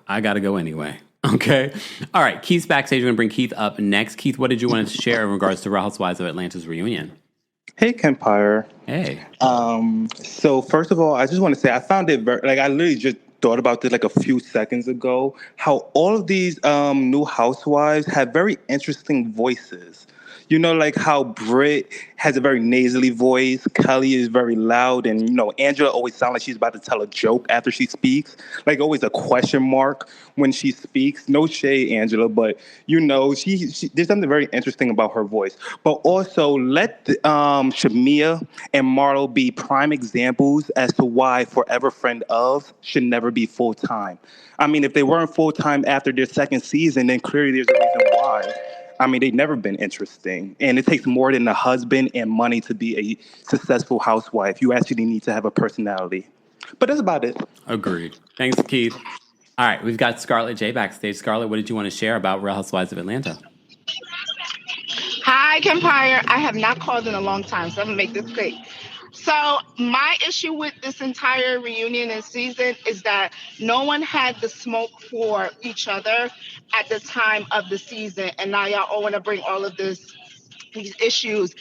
I got to go anyway. Okay. All right. Keith's backstage. We're going to bring Keith up next. Keith, what did you want to share in regards to Real Housewives of Atlanta's reunion? Hey, Kempire. Hey. So first of all, I just want to say I found it I literally just thought about this like a few seconds ago. How all of these new housewives have very interesting voices. You know, like how Britt has a very nasally voice, Kelly is very loud, and, you know, Angela always sounds like she's about to tell a joke after she speaks. Like, always a question mark when she speaks. No shade, Angela, but, you know, she there's something very interesting about her voice. But also, let Shamea and Marlo be prime examples as to why Forever Friend of should never be full-time. I mean, if they weren't full-time after their second season, then clearly there's a reason why. I mean, they've never been interesting. And it takes more than a husband and money to be a successful housewife. You actually need to have a personality. But that's about it. Agreed. Thanks, Keith. All right, we've got Scarlett J backstage. Scarlett, what did you want to share about Real Housewives of Atlanta? Hi, Kempire. I have not called in a long time, so I'm going to make this quick. So my issue with this entire reunion and season is that no one had the smoke for each other at the time of the season. And now y'all all want to bring all of these issues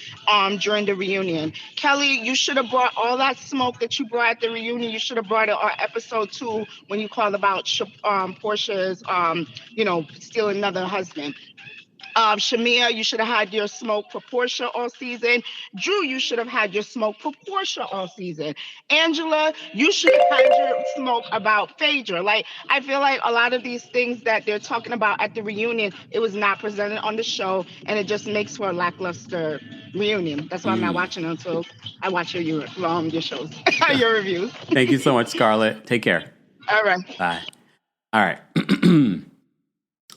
during the reunion. Kelly, you should have brought all that smoke that you brought at the reunion. You should have brought it on episode 2 when you called about Porsha's, stealing another husband. Shamea, you should have had your smoke for Porsha all season. Drew, you should have had your smoke for Porsha all season. Angela, you should have had your smoke about Phaedra. Like, I feel like a lot of these things that they're talking about at the reunion, it was not presented on the show, and it just makes for a lackluster reunion. That's why I'm not watching until I watch your shows, your reviews. Thank you so much, Scarlett. Take care. All right. Bye. All right.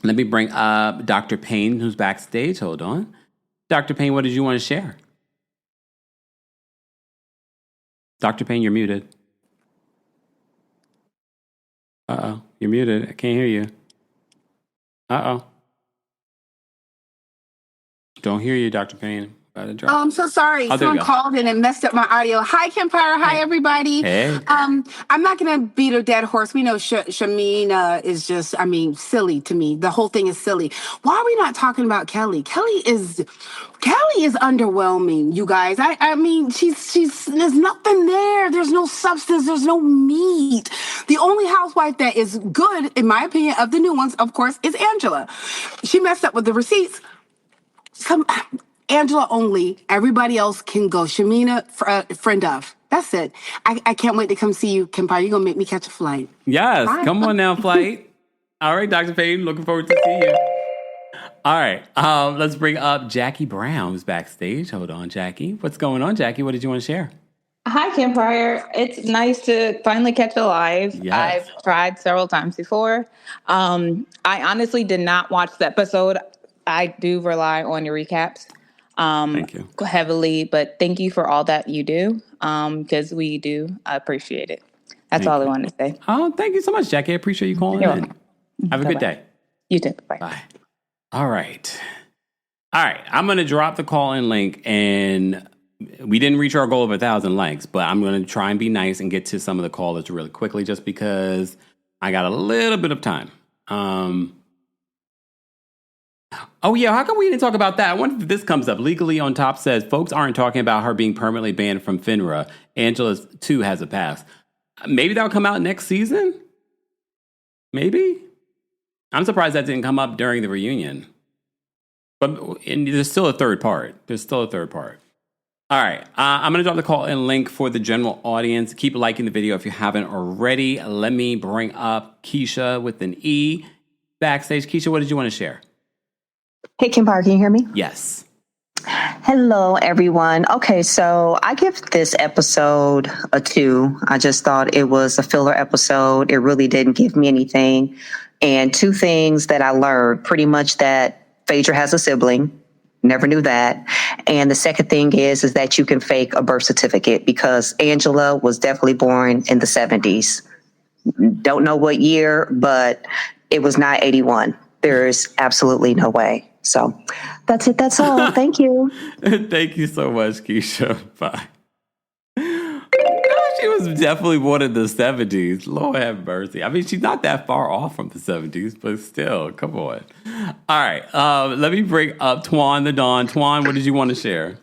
Let me bring up Dr. Payne, who's backstage. Hold on. Dr. Payne, what did you want to share? Dr. Payne, you're muted. Uh-oh. You're muted. I can't hear you. Uh-oh. Don't hear you, Dr. Payne. Oh, I'm so sorry. Someone called and it messed up my audio. Hi, Kempire. Hi, everybody. Hey. I'm not going to beat a dead horse. We know Shamea is just, silly to me. The whole thing is silly. Why are we not talking about Kelly? Kelly is underwhelming, you guys. I mean, she's there's nothing there. There's no substance. There's no meat. The only housewife that is good, in my opinion, of the new ones, of course, is Angela. She messed up with the receipts. Angela only. Everybody else can go. Shamea, friend of. That's it. I can't wait to come see you, Kempire. You're going to make me catch a flight. Yes. Bye. Come on now, flight. All right, Dr. Payne. Looking forward to seeing you. All right. Let's bring up Jackie Brown, who's backstage. Hold on, Jackie. What's going on, Jackie? What did you want to share? Hi, Kempire. It's nice to finally catch a live. Yes. I've tried several times before. I honestly did not watch the episode. I do rely on your recaps. Thank you. Heavily, but thank you for all that you do, because we do appreciate it. That's all I wanted to say. Oh, thank you so much, Jackie. I appreciate you calling in. Welcome. Have a Bye-bye. good day. You too. Bye. Bye. All right. I'm going to drop the call-in link, and we didn't reach our goal of 1,000 likes, but I'm going to try and be nice and get to some of the callers really quickly just because I got a little bit of time. Oh, yeah. How come we didn't talk about that? I wonder if this comes up. Legally on Top says folks aren't talking about her being permanently banned from FINRA. Angela's, too, has a pass. Maybe that'll come out next season? Maybe? I'm surprised that didn't come up during the reunion. But there's still a third part. All right. I'm going to drop the call-in link for the general audience. Keep liking the video if you haven't already. Let me bring up Keisha with an E. Backstage. Keisha, what did you want to share? Hey, Kempire, can you hear me? Yes. Hello, everyone. Okay, so I give this episode a 2. I just thought it was a filler episode. It really didn't give me anything. And 2 things that I learned, pretty much that Phaedra has a sibling. Never knew that. And the second thing is that you can fake a birth certificate because Angela was definitely born in the 70s. Don't know what year, but it was not 81. There's absolutely no way. So that's it. That's all. Thank you. Thank you so much, Keisha. Bye. Gosh, She was definitely born in the 70s. Lord have mercy. I mean, she's not that far off from the 70s, but still, come on. All right, let me bring up Twan the Don. Twan, what did you want to share?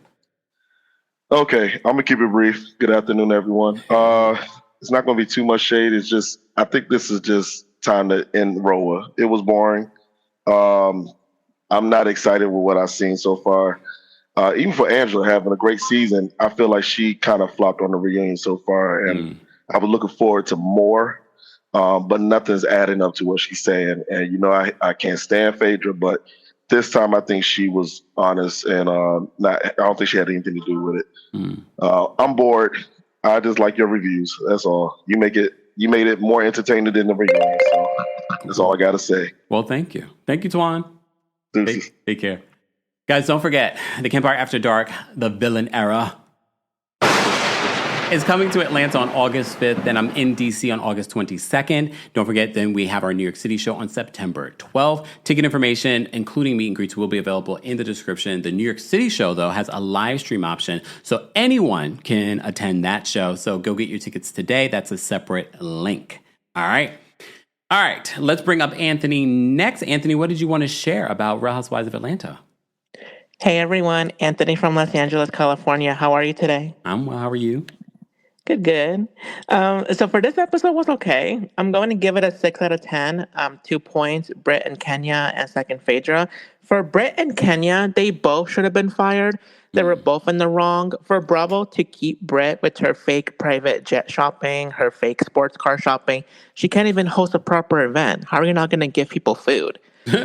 Okay, I'm going to keep it brief. Good afternoon, everyone. It's not going to be too much shade. It's just, I think this is just time to end RHOA. It was boring. I'm not excited with what I've seen so far. Even for Angela having a great season, I feel like she kind of flopped on the reunion so far, and I was looking forward to more, but nothing's adding up to what she's saying. And, you know, I can't stand Phaedra, but this time I think she was honest, and I don't think she had anything to do with it. I'm bored. I just like your reviews. That's all. You made it more entertaining than the reunion, so that's all I got to say. Well, thank you. Thank you, Twan. Take care. Guys, don't forget, The Kempire After Dark, The Villain Era, is coming to Atlanta on August 5th, and I'm in D.C. on August 22nd. Don't forget, then we have our New York City show on September 12th. Ticket information, including meet and greets, will be available in the description. The New York City show, though, has a live stream option, so anyone can attend that show. So go get your tickets today. That's a separate link. All right, let's bring up Anthony next. Anthony, what did you want to share about Real Housewives of Atlanta? Hey everyone, Anthony from Los Angeles, California. How are you today? I'm well. How are you? Good. So for this episode was okay. I'm going to give it a 6 out of 10. 2 points, Britt and Kenya, and second Phaedra. For Britt and Kenya, they both should have been fired. They were both in the wrong. For Bravo to keep Britt with her fake private jet shopping, her fake sports car shopping, she can't even host a proper event. How are you not going to give people food?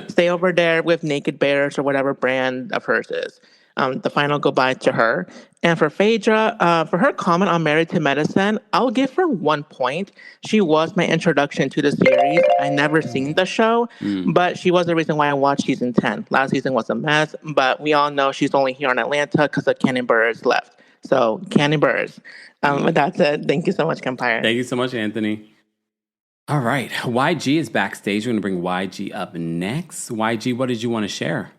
Stay over there with Naked Bears or whatever brand of hers is. The final goodbye to her. And for Phaedra, for her comment on Married to Medicine, I'll give her 1 point. She was my introduction to the series. I never seen the show, but she was the reason why I watched season 10. Last season was a mess, but we all know she's only here in Atlanta because of Cannon Burrs left. So, Cannon Burrs. That's it. Thank you so much, Kempire. Thank you so much, Anthony. All right, YG is backstage. We're going to bring YG up next. YG, what did you want to share?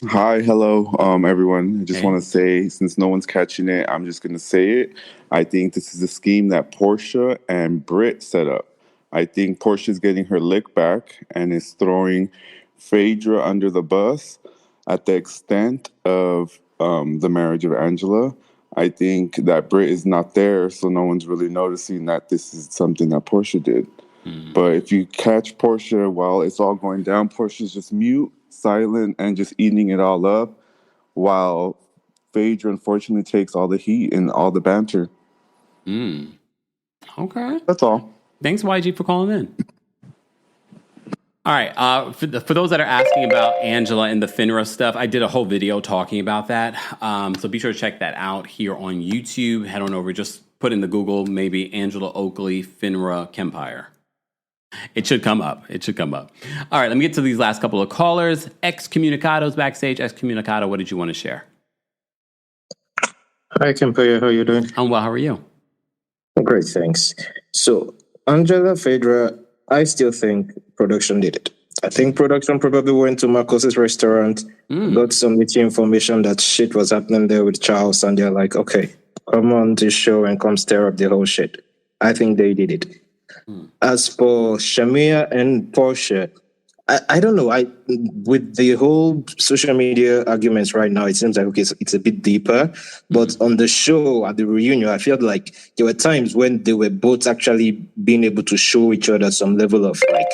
Hi, hello, everyone. I just want to say, since no one's catching it, I'm just going to say it. I think this is a scheme that Porsha and Britt set up. I think Portia's getting her lick back and is throwing Phaedra under the bus at the extent of the marriage of Angela. I think that Britt is not there, so no one's really noticing that this is something that Porsha did. But if you catch Porsha while it's all going down, Portia's just mute, silent, and just eating it all up, while Phaedra unfortunately takes all the heat and all the banter. Okay. That's all. Thanks, YG, for calling in. All right. For those that are asking about Angela and the FINRA stuff, I did a whole video talking about that. So be sure to check that out here on YouTube. Head on over. Just put in the Google, maybe Angela Oakley, FINRA, Kempire. It should come up. All right, let me get to these last couple of callers. Excommunicados backstage. Excommunicado, what did you want to share? Hi, Kempire. How are you doing? I'm well. How are you? Great, thanks. So, Angela, Phaedra, I still think production did it. I think production probably went to Marcos's restaurant, got some witty information that shit was happening there with Charles, and they're like, okay, come on to the show and come stir up the whole shit. I think they did it. As for Shamea and Porsha, I don't know. With the whole social media arguments right now, it seems like, okay, it's a bit deeper. But on the show, at the reunion, I felt like there were times when they were both actually being able to show each other some level of like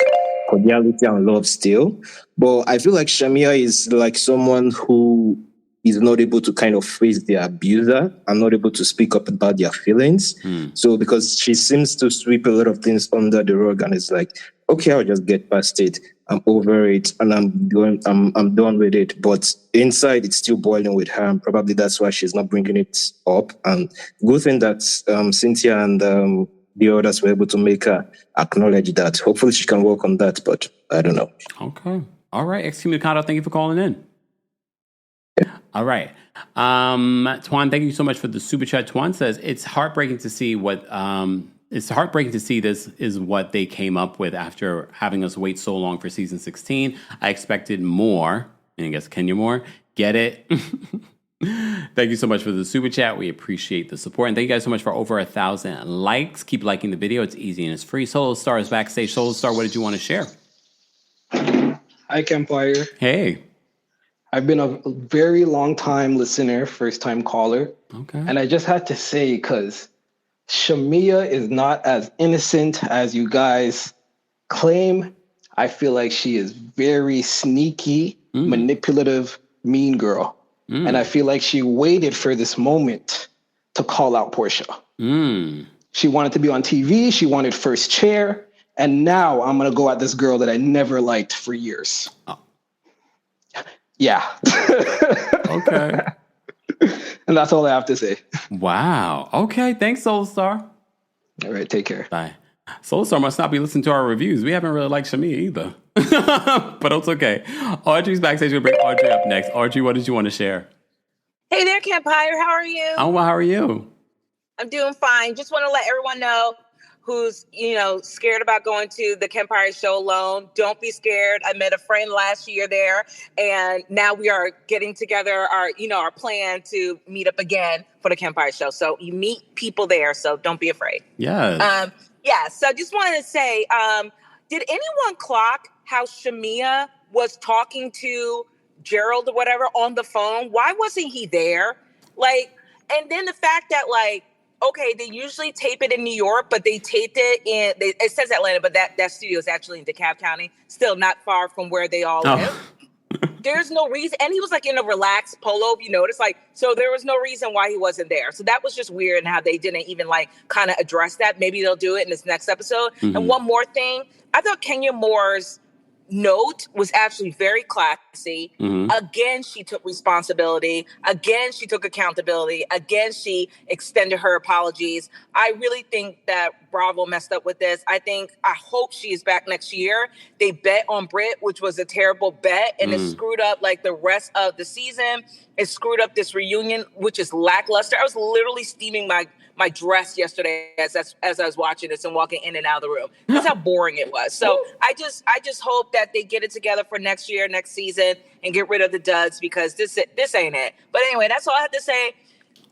cordiality and love still. But I feel like Shamea is like someone who is not able to kind of face the abuser and not able to speak up about their feelings. So because she seems to sweep a lot of things under the rug and it's like, okay, I'll just get past it. I'm over it and I'm done with it. But inside it's still boiling with her. And probably that's why she's not bringing it up. And good thing that Cynthia and the others were able to make her acknowledge that. Hopefully she can work on that, but I don't know. Okay. All right. Excommunicado, thank you for calling in. All right. Twan, thank you so much for the super chat. Twan says it's heartbreaking to see this is what they came up with after having us wait so long for season 16. I expected more. And I guess Kenya more. Get it? Thank you so much for the super chat. We appreciate the support. And thank you guys so much for over 1,000 likes. Keep liking the video. It's easy and it's free. Solo Star is backstage. Solo Star, what did you want to share? Hi, Kempire. Hey. I've been a very long time listener, first time caller. Okay. And I just had to say, because Shamea is not as innocent as you guys claim. I feel like she is very sneaky, manipulative, mean girl. And I feel like she waited for this moment to call out Porsha. She wanted to be on TV. She wanted first chair. And now I'm going to go at this girl that I never liked for years. Oh. Yeah. Okay. And that's all I have to say. Wow. Okay. Thanks, Soul Star. All right. Take care. Bye. Soul Star must not be listening to our reviews. We haven't really liked Shamea either. But it's okay. Audrey's backstage. We'll bring Audrey up next. Audrey, what did you want to share? Hey there, Kempire. How are you? Oh, well, how are you? I'm doing fine. Just want to let everyone know who's, scared about going to the Kempire show alone. Don't be scared. I met a friend last year there, and now we are getting together our plan to meet up again for the Kempire show. So you meet people there, so don't be afraid. Yes. So I just wanted to say, did anyone clock how Shamea was talking to Gerald or whatever on the phone? Why wasn't he there? And then the fact that okay, they usually tape it in New York, but they taped it it says Atlanta, but that studio is actually in DeKalb County, still not far from where they all live. There's no reason. And he was in a relaxed polo, if you notice, so there was no reason why he wasn't there. So that was just weird, and how they didn't even kind of address that. Maybe they'll do it in this next episode. Mm-hmm. And one more thing, I thought Kenya Moore's note was actually very classy. Mm-hmm. Again, she took responsibility. Again, she took accountability. Again, she extended her apologies. I really think that Bravo messed up with this. I hope she is back next year. They bet on Brit, which was a terrible bet, and it screwed up the rest of the season. It screwed up this reunion, which is lackluster. I was literally steaming my dress yesterday as I was watching this and walking in and out of the room. That's how boring it was. So I just hope that they get it together for next year, next season, and get rid of the duds, because this ain't it. But anyway, that's all I have to say.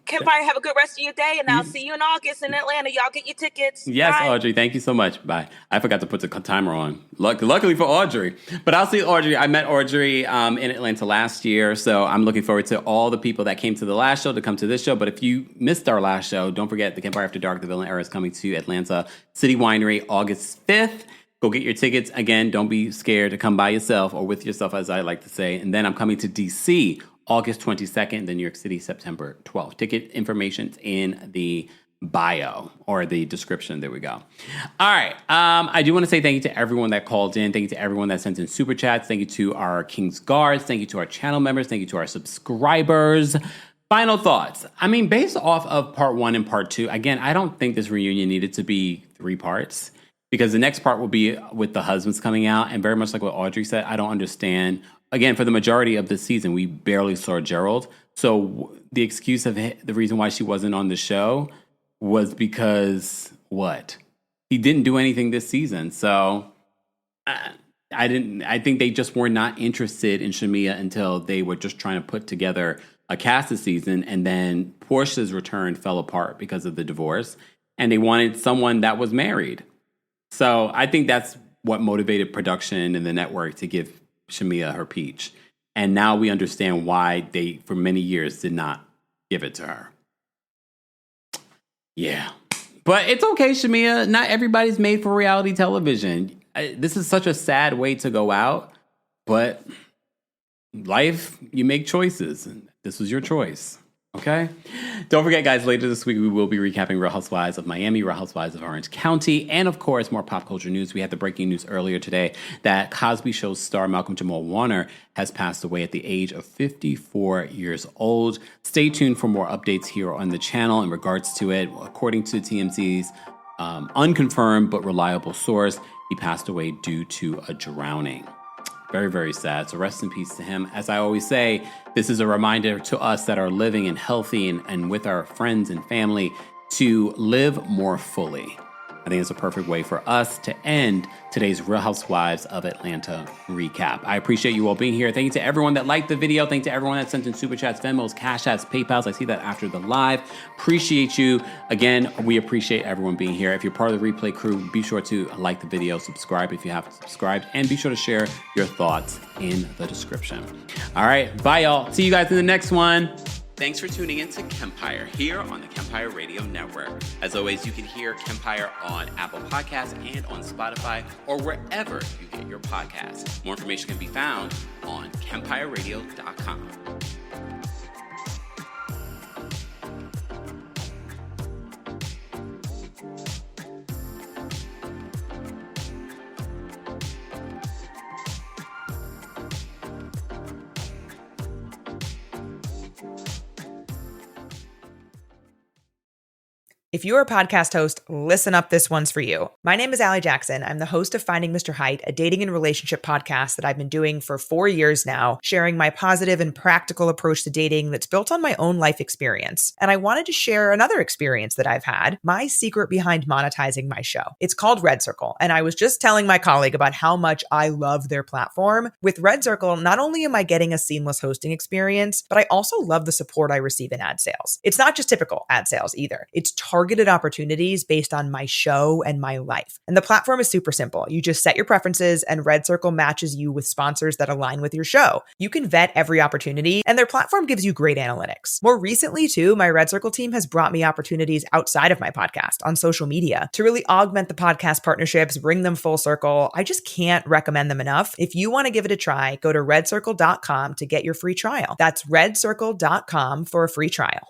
Kempire, have a good rest of your day, and I'll see you in August in Atlanta. Y'all get your tickets. Yes, Bye. Audrey. Thank you so much. Bye. I forgot to put the timer on. Luckily for Audrey. But I'll see Audrey. I met Audrey in Atlanta last year, so I'm looking forward to all the people that came to the last show to come to this show. But if you missed our last show, don't forget the Kempire After Dark, The Villain Era, is coming to Atlanta City Winery August 5th. Go get your tickets. Again, don't be scared to come by yourself, or with yourself, as I like to say. And then I'm coming to D.C. August 22nd, then New York City, September 12th. Ticket information's in the bio or the description. There we go. All right. I do want to say thank you to everyone that called in. Thank you to everyone that sent in super chats. Thank you to our King's Guards. Thank you to our channel members. Thank you to our subscribers. Final thoughts. Based off of part 1 and part 2, again, I don't think this reunion needed to be 3 parts, because the next part will be with the husbands coming out. And very much like what Audrey said, I don't understand. Again, for the majority of the season, we barely saw Gerald. So the excuse of the reason why she wasn't on the show was because what? He didn't do anything this season. So I think they just were not interested in Shamea until they were just trying to put together a cast this season. And then Porsha's return fell apart because of the divorce. And they wanted someone that was married. So I think that's what motivated production and the network to give Shamea her peach. And now we understand why they, for many years, did not give it to her. Yeah. But it's okay, Shamea. Not everybody's made for reality television. This is such a sad way to go out. But life, you make choices. This was your choice. Okay? Don't forget, guys, later this week, we will be recapping Real Housewives of Miami, Real Housewives of Orange County, and, of course, more pop culture news. We had the breaking news earlier today that Cosby Show star Malcolm-Jamal Warner has passed away at the age of 54 years old. Stay tuned for more updates here on the channel in regards to it. According to TMZ's unconfirmed but reliable source, he passed away due to a drowning. Very, very sad. So rest in peace to him. As I always say, this is a reminder to us that are living and healthy and with our friends and family to live more fully. I think it's a perfect way for us to end today's Real Housewives of Atlanta recap. I appreciate you all being here. Thank you to everyone that liked the video. Thank you to everyone that sent in Super Chats, Venmos, Cash Apps, PayPals. I see that after the live. Appreciate you. Again, we appreciate everyone being here. If you're part of the replay crew, be sure to like the video, subscribe if you haven't subscribed, and be sure to share your thoughts in the description. All right, bye y'all. See you guys in the next one. Thanks for tuning in to Kempire here on the Kempire Radio Network. As always, you can hear Kempire on Apple Podcasts and on Spotify or wherever you get your podcasts. More information can be found on KempireRadio.com. If you're a podcast host, listen up, this one's for you. My name is Allie Jackson. I'm the host of Finding Mr. Height, a dating and relationship podcast that I've been doing for 4 years now, sharing my positive and practical approach to dating that's built on my own life experience. And I wanted to share another experience that I've had, my secret behind monetizing my show. It's called Red Circle, and I was just telling my colleague about how much I love their platform. With Red Circle, not only am I getting a seamless hosting experience, but I also love the support I receive in ad sales. It's not just typical ad sales either. It's targeted opportunities based on my show and my life. And the platform is super simple. You just set your preferences and Red Circle matches you with sponsors that align with your show. You can vet every opportunity and their platform gives you great analytics. More recently too, my Red Circle team has brought me opportunities outside of my podcast on social media to really augment the podcast partnerships, bring them full circle. I just can't recommend them enough. If you want to give it a try, go to redcircle.com to get your free trial. That's redcircle.com for a free trial.